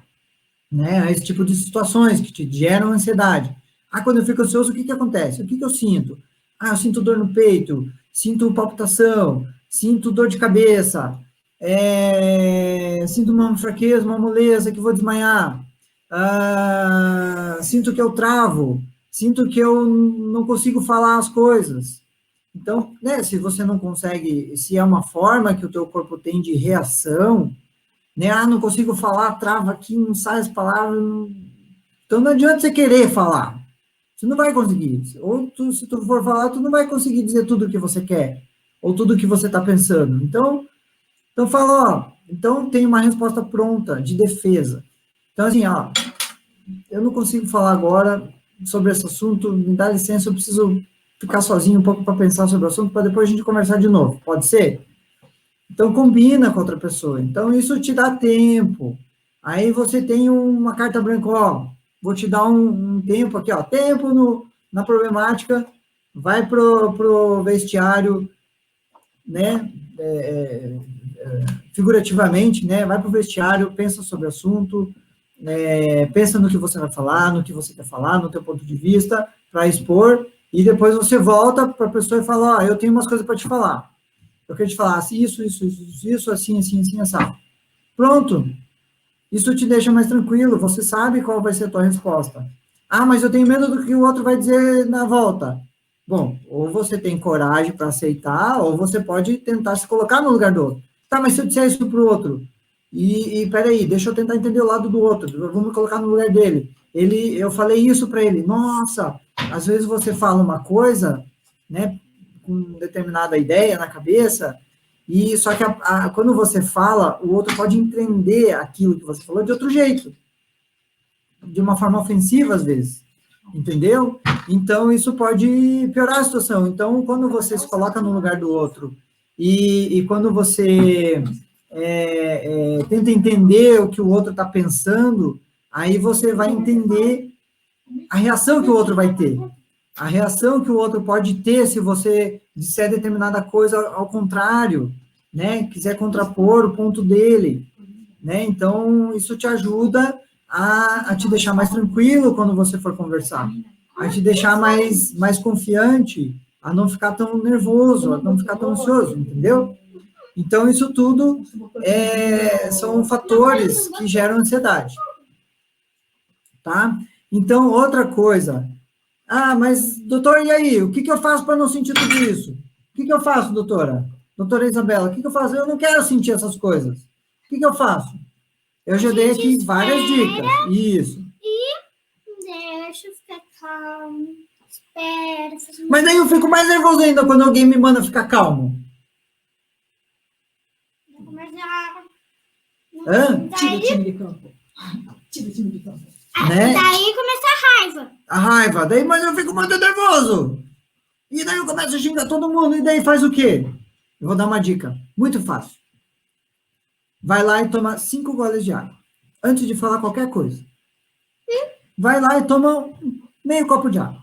né? A esse tipo de situações que te geram ansiedade. Quando eu fico ansioso, o que acontece? O que eu sinto? Eu sinto dor no peito, sinto palpitação, sinto dor de cabeça, sinto uma fraqueza, uma moleza que vou desmaiar, sinto que eu travo, sinto que eu não consigo falar as coisas. Então, né, se você não consegue, se é uma forma que o teu corpo tem de reação, né, não consigo falar, trava aqui, não sai as palavras, então não adianta você querer falar, você não vai conseguir, ou se tu for falar, tu não vai conseguir dizer tudo o que você quer, ou tudo o que você está pensando, então fala, então tem uma resposta pronta, de defesa, então assim, eu não consigo falar agora sobre esse assunto, me dá licença, eu preciso ficar sozinho um pouco para pensar sobre o assunto, para depois a gente conversar de novo, pode ser? Então, combina com outra pessoa. Então, isso te dá tempo. Aí você tem uma carta branca, vou te dar um tempo aqui, tempo na problemática, vai pro vestiário, né, figurativamente, né, vai pro vestiário, pensa sobre o assunto, pensa no que você vai falar, no que você quer falar, no teu ponto de vista, para expor, e depois você volta para a pessoa e fala, eu tenho umas coisas para te falar. Eu quero te falar isso, assim, assim. Pronto. Isso te deixa mais tranquilo, você sabe qual vai ser a tua resposta. Mas eu tenho medo do que o outro vai dizer na volta. Bom, ou você tem coragem para aceitar, ou você pode tentar se colocar no lugar do outro. Tá, mas se eu disser isso para o outro, peraí, deixa eu tentar entender o lado do outro, vamos colocar no lugar dele. Eu falei isso para ele, nossa, às vezes você fala uma coisa, né, com determinada ideia na cabeça, e só que quando você fala, o outro pode entender aquilo que você falou de outro jeito, de uma forma ofensiva às vezes, entendeu? Então isso pode piorar a situação. Então, quando você se coloca no lugar do outro e quando você tenta entender o que o outro está pensando, aí você vai entender a reação que o outro vai ter. A reação que o outro pode ter se você disser determinada coisa ao contrário, né? Quiser contrapor o ponto dele, né? Então, isso te ajuda a te deixar mais tranquilo quando você for conversar, a te deixar mais confiante, a não ficar tão nervoso, a não ficar tão ansioso, entendeu? Então, isso tudo são fatores que geram ansiedade, tá? Então, outra coisa, mas, doutor, e aí? O que eu faço para não sentir tudo isso? O que eu faço, doutora? Doutora Isabela, o que eu faço? Eu não quero sentir essas coisas. O que eu faço? Eu já dei aqui várias dicas. Isso. E deixa eu ficar calmo. Espera. Mas daí eu fico mais nervoso ainda quando alguém me manda ficar calmo. Tira o time de campo. Tira o time de campo. Né? Daí começa a raiva. A raiva. Daí, mas eu fico muito nervoso. E daí eu começo a xingar todo mundo. E daí faz o quê? Eu vou dar uma dica. Muito fácil. Vai lá e toma 5 goles de água. Antes de falar qualquer coisa. Vai lá e toma meio copo de água.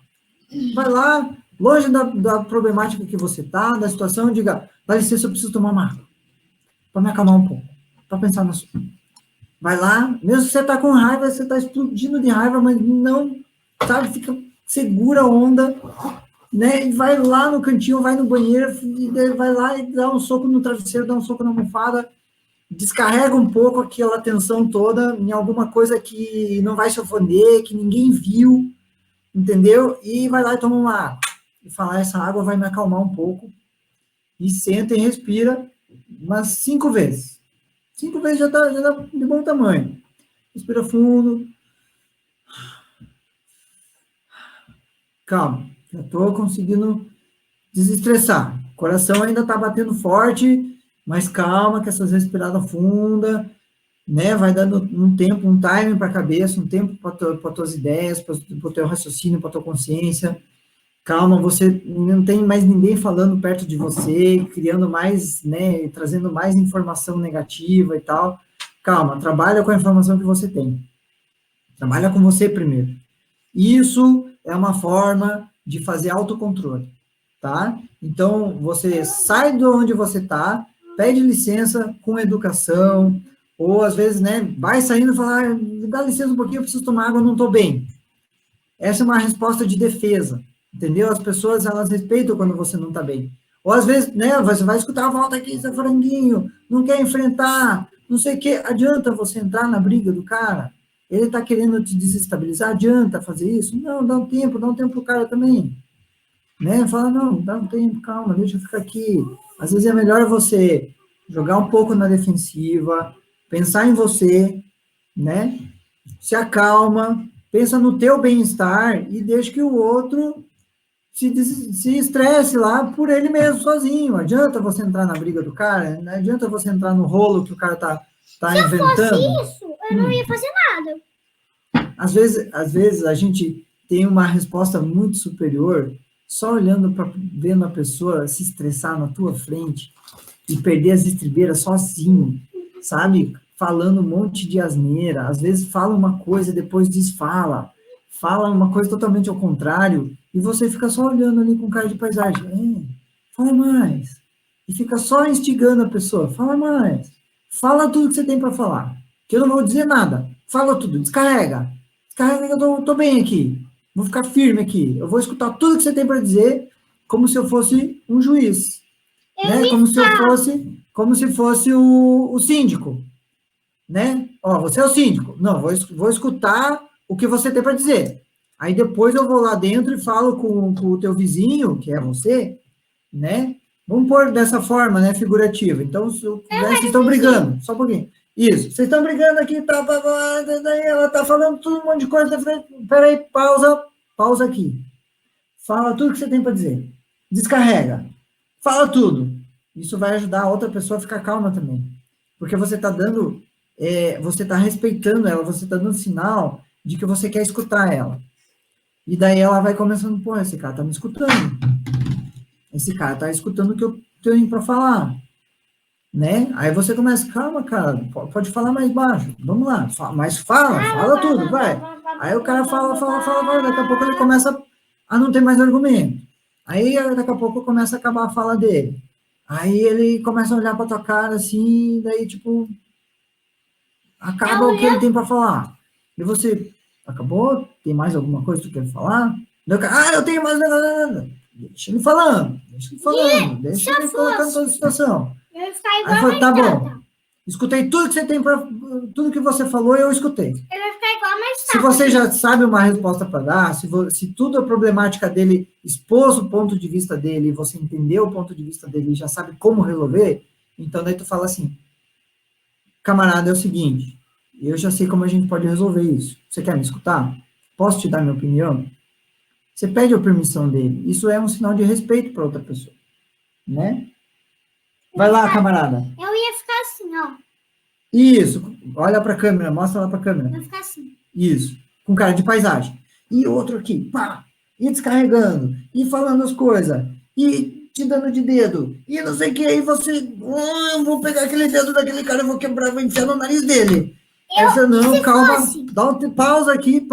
Vai lá, longe da problemática que você está, da situação, e diga, dá licença, eu preciso tomar uma água. Para me acalmar um pouco. Para pensar no assunto. Vai lá, mesmo que você está com raiva, você está explodindo de raiva, mas não, sabe, fica segura a onda né? E vai lá no cantinho, vai no banheiro, e daí vai lá e dá um soco no travesseiro, dá um soco na almofada, descarrega um pouco aquela tensão toda em alguma coisa que não vai se ofender, que ninguém viu, entendeu? E vai lá e toma uma água. E fala, essa água vai me acalmar um pouco. E senta e respira umas 5 vezes. 5 vezes já tá de bom tamanho. Respira fundo. Calma, já estou conseguindo desestressar. O coração ainda está batendo forte, mas calma, que essas respiradas fundas, né? Vai dando um tempo, um time para a cabeça, um tempo para tuas ideias, para o teu raciocínio, para tua consciência. Calma, você não tem mais ninguém falando perto de você, criando mais, né? Trazendo mais informação negativa e tal. Calma, trabalha com a informação que você tem. Trabalha com você primeiro. Isso é uma forma de fazer autocontrole, tá? Então, você sai de onde você está, pede licença com educação, ou às vezes, né, vai saindo e fala, dá licença um pouquinho, eu preciso tomar água, eu não estou bem. Essa é uma resposta de defesa, entendeu? As pessoas, elas respeitam quando você não está bem. Ou às vezes, né, você vai escutar, volta aqui, seu franguinho, não quer enfrentar, não sei o quê. Adianta você entrar na briga do cara? Ele está querendo te desestabilizar? Adianta fazer isso? Não, dá um tempo para o cara também. Né? Fala, não, dá um tempo, calma, deixa eu ficar aqui. Às vezes é melhor você jogar um pouco na defensiva, pensar em você, né? Se acalma, pensa no teu bem-estar e deixa que o outro se estresse lá por ele mesmo, sozinho. Adianta você entrar na briga do cara? Não adianta você entrar no rolo que o cara tá inventando? Se eu fosse isso, eu não ia fazer nada. Às vezes a gente tem uma resposta muito superior só olhando vendo a pessoa se estressar na tua frente e perder as estribeiras sozinho, sabe? Falando um monte de asneira. Às vezes fala uma coisa e depois desfala. Fala uma coisa totalmente ao contrário e você fica só olhando ali com cara de paisagem. Fala mais. E fica só instigando a pessoa. Fala mais. Fala tudo que você tem para falar. Que eu não vou dizer nada. Fala tudo. Descarrega. Descarrega que eu tô bem aqui. Vou ficar firme aqui. Eu vou escutar tudo que você tem para dizer como se eu fosse um juiz. Né? Como se fosse o síndico. Né? Ó, você é o síndico. Não, vou escutar o que você tem para dizer. Aí depois eu vou lá dentro e falo com o teu vizinho, que é você, né? Vamos pôr dessa forma, né, figurativa. Então, vocês estão brigando, só um pouquinho. Isso, vocês estão brigando aqui, daí ela tá falando tudo, um monte de coisa. Peraí, pausa aqui. Fala tudo que você tem para dizer. Descarrega. Fala tudo. Isso vai ajudar a outra pessoa a ficar calma também. Porque você está dando, você está respeitando ela, você está dando sinal de que você quer escutar ela. E daí ela vai começando, pô, esse cara tá me escutando. Esse cara tá escutando o que eu tenho para falar. Né? Aí você começa, calma, cara, pode falar mais baixo. Vamos lá, mas fala tudo, vai. Aí o cara fala, daqui a pouco ele começa a não ter mais argumento. Aí daqui a pouco começa a acabar a fala dele. Aí ele começa a olhar pra tua cara assim, daí tipo, acaba o que ele tem para falar. E você, acabou? Tem mais alguma coisa que tu quer falar? Eu tenho mais nada. Deixa ele falando, deixa ele colocando toda a situação. Eu ia ficar igual Aí foi, tá bom. Escutei tudo que você tem para tudo que você falou, eu escutei. Eu ia ficar igual mais Se você já sabe uma resposta para dar, se tudo a problemática dele expôs o ponto de vista dele, você entendeu o ponto de vista dele e já sabe como resolver, então daí tu fala assim, camarada, é o seguinte, eu já sei como a gente pode resolver isso. Você quer me escutar? Posso te dar minha opinião? Você pede a permissão dele. Isso é um sinal de respeito para outra pessoa, né? Vai lá, camarada. Eu ia ficar assim, ó. Isso. Olha para a câmera, mostra lá para a câmera. Eu ia ficar assim. Isso. Com cara de paisagem. E outro aqui, pá. E descarregando. E falando as coisas. E te dando de dedo. E não sei o que. Aí você... eu vou pegar aquele dedo daquele cara, eu vou quebrar, vou enfiar no nariz dele. Aí você, não, calma. Dá pausa aqui.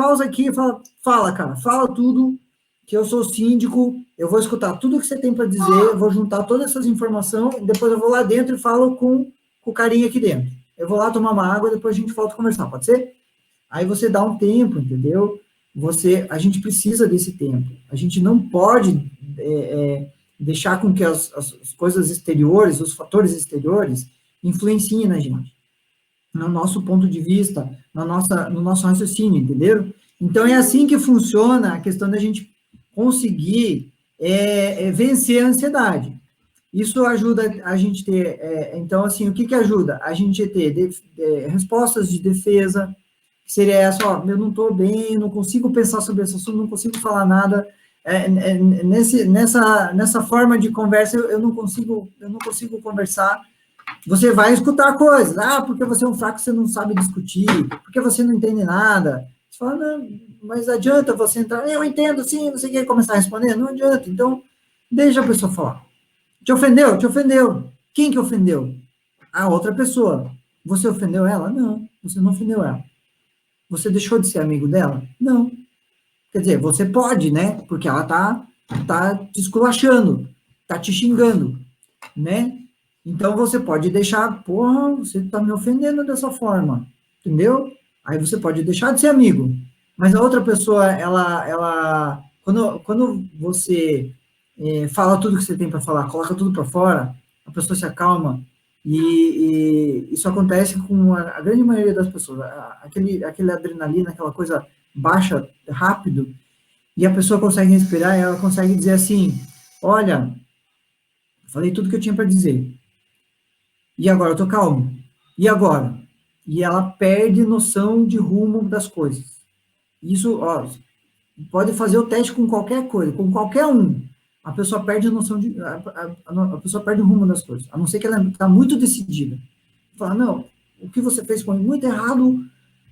Fala, cara. Fala tudo. Que eu sou síndico, eu vou escutar tudo que você tem para dizer, eu vou juntar todas essas informações, e depois eu vou lá dentro e falo com o carinha aqui dentro. Eu vou lá tomar uma água, depois a gente volta a conversar, pode ser? Aí você dá um tempo, entendeu? A gente precisa desse tempo. A gente não pode deixar com que as coisas exteriores, os fatores exteriores, influenciem na gente, no nosso ponto de vista, no nosso raciocínio, entenderam? Então, é assim que funciona a questão da gente conseguir vencer a ansiedade. Isso ajuda a gente ter, então, assim, o que ajuda? A gente ter respostas de defesa, que seria essa, ó, eu não estou bem, não consigo pensar sobre esse assunto, não consigo falar nada, nessa forma de conversa, eu não consigo conversar. Você vai escutar coisas, porque você é um fraco, você não sabe discutir, porque você não entende nada. Você fala, não, mas adianta você entrar, eu entendo, sim, não sei o que, começar a responder, não adianta. Então, deixa a pessoa falar. Te ofendeu? Te ofendeu. Quem que ofendeu? A outra pessoa. Você ofendeu ela? Não, você não ofendeu ela. Você deixou de ser amigo dela? Não. Quer dizer, você pode, né? Porque ela tá te esculachando, tá te xingando, né? Então, você pode deixar, porra, você tá me ofendendo dessa forma, entendeu? Aí você pode deixar de ser amigo. Mas a outra pessoa, quando você fala tudo que você tem para falar, coloca tudo para fora, a pessoa se acalma, e isso acontece com a grande maioria das pessoas. Aquele adrenalina, aquela coisa baixa rápido, e a pessoa consegue respirar, e ela consegue dizer assim, olha, falei tudo que eu tinha para dizer, e agora eu tô calmo, e agora? E ela perde noção de rumo das coisas. Isso, ó, pode fazer o teste com qualquer coisa, com qualquer um. A pessoa perde a noção de... A pessoa perde o rumo das coisas, a não ser que ela está muito decidida. Fala, não, o que você fez foi muito errado,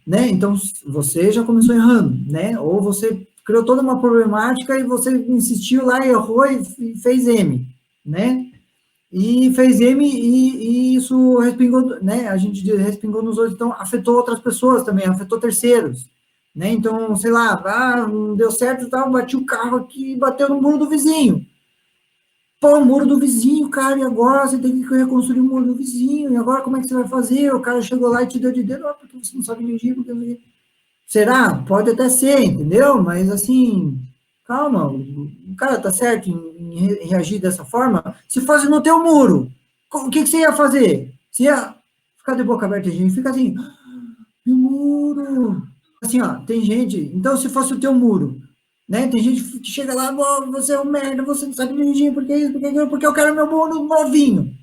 né? Então, você já começou errando, né? Ou você criou toda uma problemática e você insistiu lá, errou e fez M, né? E fez M e isso respingou, né? A gente respingou nos outros, então afetou outras pessoas também, afetou terceiros, né? Então, sei lá, não deu certo e tal, bati o carro aqui e bateu no muro do vizinho. Pô, o muro do vizinho, cara, e agora você tem que reconstruir o muro do vizinho, e agora como é que você vai fazer? O cara chegou lá e te deu de dedo, porque você não sabe dirigir, porque... Será? Pode até ser, entendeu? Mas, assim, calma, o cara tá certo em reagir dessa forma. Se fosse no teu muro, o que você ia fazer? Você ia ficar de boca aberta, gente, fica assim, meu muro. Assim, ó, tem gente, então se fosse o teu muro, né? Tem gente que chega lá, você é um merda, você não sabe dirigir, por que isso, por que aquilo, porque eu quero meu muro novinho.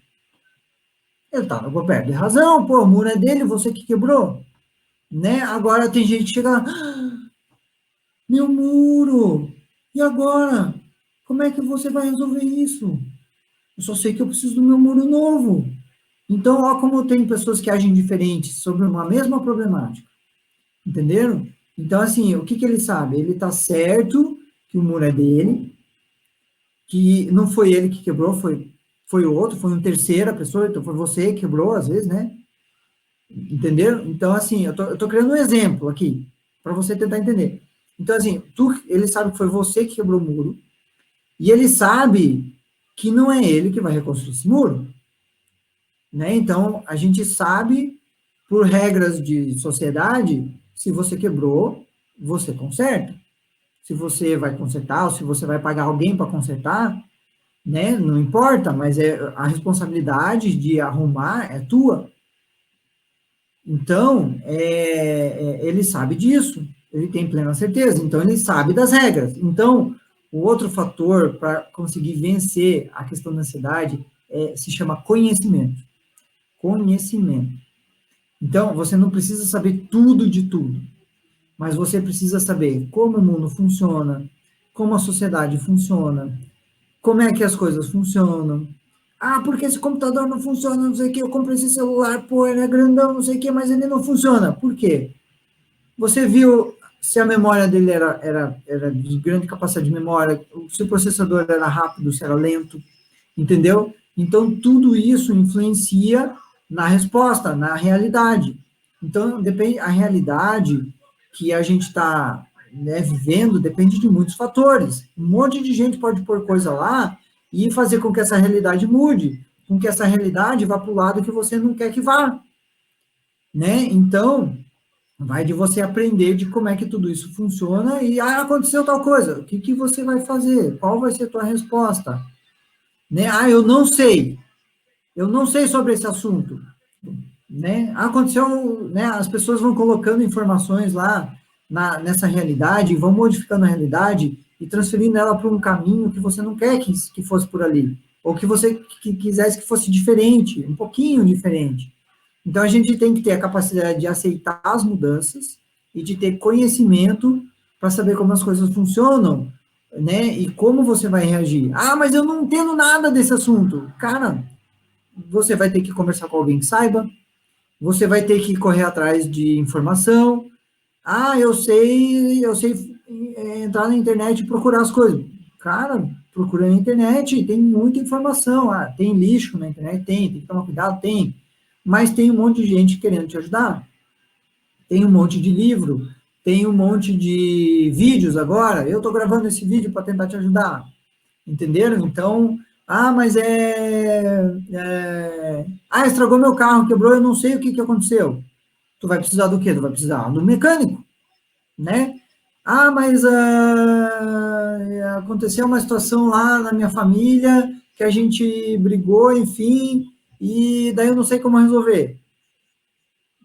Ele tá coberto de razão, pô, o muro é dele, você que quebrou, né? Agora tem gente que chega lá, meu muro, e agora? Como é que você vai resolver isso? Eu só sei que eu preciso do meu muro novo. Então, ó, como tem pessoas que agem diferentes sobre uma mesma problemática. Entenderam? Então, assim, o que ele sabe? Ele está certo que o muro é dele, que não foi ele que quebrou, foi o outro, foi uma terceira pessoa, então foi você que quebrou, às vezes, né? Entenderam? Então, assim, eu tô criando um exemplo aqui, para você tentar entender. Então, assim, ele sabe que foi você que quebrou o muro, e ele sabe que não é ele que vai reconstruir esse muro, né? Então, a gente sabe, por regras de sociedade, se você quebrou, você conserta. Se você vai consertar, ou se você vai pagar alguém para consertar, né? Não importa, mas a responsabilidade de arrumar é tua. Então, ele sabe disso, ele tem plena certeza, então ele sabe das regras. Então, o outro fator para conseguir vencer a questão da ansiedade se chama conhecimento. Conhecimento. Então, você não precisa saber tudo de tudo, mas você precisa saber como o mundo funciona, como a sociedade funciona, como é que as coisas funcionam. Porque esse computador não funciona, não sei o que, eu comprei esse celular, pô, ele é grandão, não sei o que, mas ele não funciona. Por quê? Você viu se a memória dele era de grande capacidade de memória, se o processador era rápido, se era lento, entendeu? Então, tudo isso influencia na resposta, na realidade. Então, a realidade que a gente está, né, vivendo depende de muitos fatores. Um monte de gente pode pôr coisa lá e fazer com que essa realidade mude, com que essa realidade vá para o lado que você não quer que vá, né? Então, Vai de você aprender de como é que tudo isso funciona e aconteceu tal coisa. O que você vai fazer? Qual vai ser a tua resposta? Né? Eu não sei. Eu não sei sobre esse assunto. Né? Aconteceu, né? As pessoas vão colocando informações lá nessa realidade, vão modificando a realidade e transferindo ela para um caminho que você não quer que fosse por ali, ou que você quisesse que fosse diferente, um pouquinho diferente. Então, a gente tem que ter a capacidade de aceitar as mudanças e de ter conhecimento para saber como as coisas funcionam, né? E como você vai reagir. Mas eu não entendo nada desse assunto. Cara, você vai ter que conversar com alguém que saiba, você vai ter que correr atrás de informação. Eu sei entrar na internet e procurar as coisas. Cara, procura na internet, tem muita informação. Tem lixo na internet? Tem que tomar cuidado? Tem. Mas tem um monte de gente querendo te ajudar. Tem um monte de livro, tem um monte de vídeos agora. Eu estou gravando esse vídeo para tentar te ajudar. Entenderam? Então, mas estragou meu carro, quebrou, eu não sei o que aconteceu. Tu vai precisar do quê? Tu vai precisar do mecânico, né? Mas aconteceu uma situação lá na minha família, que a gente brigou, enfim, e daí eu não sei como resolver.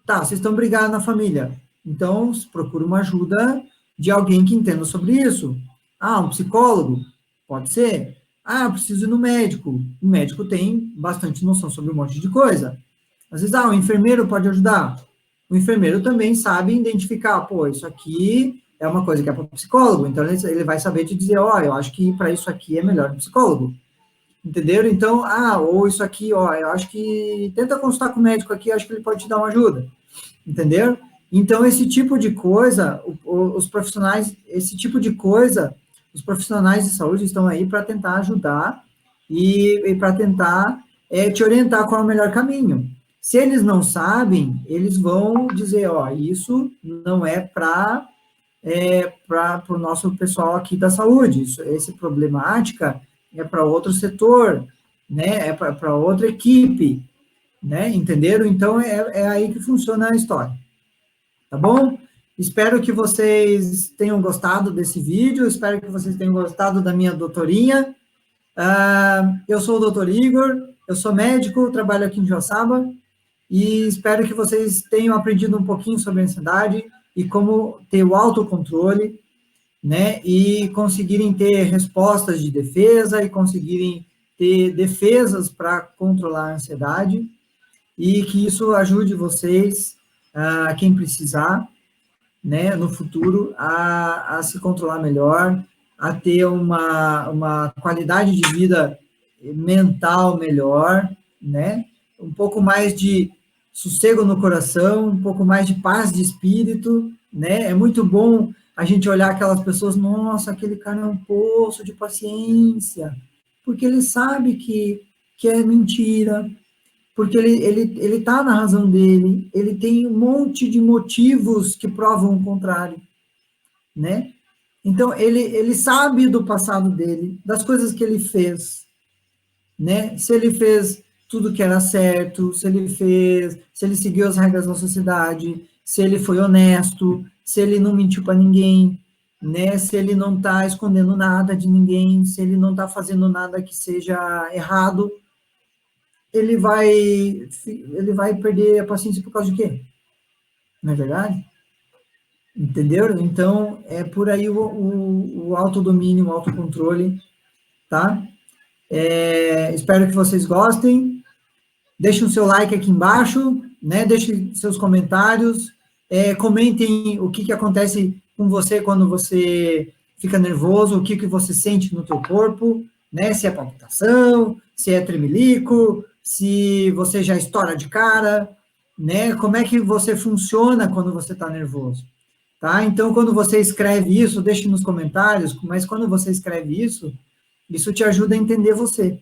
Tá, vocês estão brigados na família. Então, procura uma ajuda de alguém que entenda sobre isso. Um psicólogo? Pode ser. Preciso ir no médico. O médico tem bastante noção sobre um monte de coisa. Às vezes, o enfermeiro pode ajudar. O enfermeiro também sabe identificar, isso aqui é uma coisa que é para o psicólogo, então ele vai saber te dizer, eu acho que para isso aqui é melhor o psicólogo. Entenderam? Então, ou isso aqui, eu acho que tenta consultar com o médico aqui, acho que ele pode te dar uma ajuda. Entenderam? Então, esse tipo de coisa, os profissionais de saúde estão aí para tentar ajudar e para tentar te orientar qual é o melhor caminho. Se eles não sabem, eles vão dizer, isso não é para o nosso pessoal aqui da saúde, essa problemática é para outro setor, né? É para outra equipe, né? Entenderam? Então, é aí que funciona a história. Tá bom? Espero que vocês tenham gostado desse vídeo, espero que vocês tenham gostado da minha doutorinha. Eu sou o doutor Igor, eu sou médico, trabalho aqui em Joaçaba, e espero que vocês tenham aprendido um pouquinho sobre a ansiedade e como ter o autocontrole, né, e conseguirem ter respostas de defesa e conseguirem ter defesas para controlar a ansiedade e que isso ajude vocês, quem precisar, né, no futuro, a se controlar melhor, a ter uma qualidade de vida mental melhor, né, um pouco mais de sossego no coração, um pouco mais de paz de espírito, né, é muito bom a gente olhar aquelas pessoas, nossa, aquele cara é um poço de paciência, porque ele sabe que é mentira, porque ele está na razão dele, ele tem um monte de motivos que provam o contrário, né? Então, ele sabe do passado dele, das coisas que ele fez, né? Se ele fez tudo que era certo, se ele seguiu as regras da sociedade, se ele foi honesto, se ele não mentiu para ninguém, né? Se ele não está escondendo nada de ninguém, se ele não está fazendo nada que seja errado, ele vai perder a paciência por causa de quê? Não é verdade? Entendeu? Então, é por aí o autodomínio, o autocontrole, tá? Espero que vocês gostem. Deixem o seu like aqui embaixo, né? Deixem seus comentários. Comentem o que acontece com você quando você fica nervoso, o que você sente no teu corpo, né? Se é palpitação, se é tremelico, se você já estoura de cara, né? Como é que você funciona quando você está nervoso, tá? Então, quando você escreve isso, deixe nos comentários, mas quando você escreve isso te ajuda a entender você,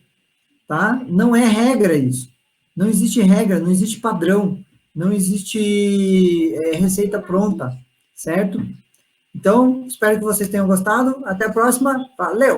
tá? Não é regra isso. Não existe regra, não existe padrão, não existe receita pronta, certo? Então, espero que vocês tenham gostado. Até a próxima. Valeu!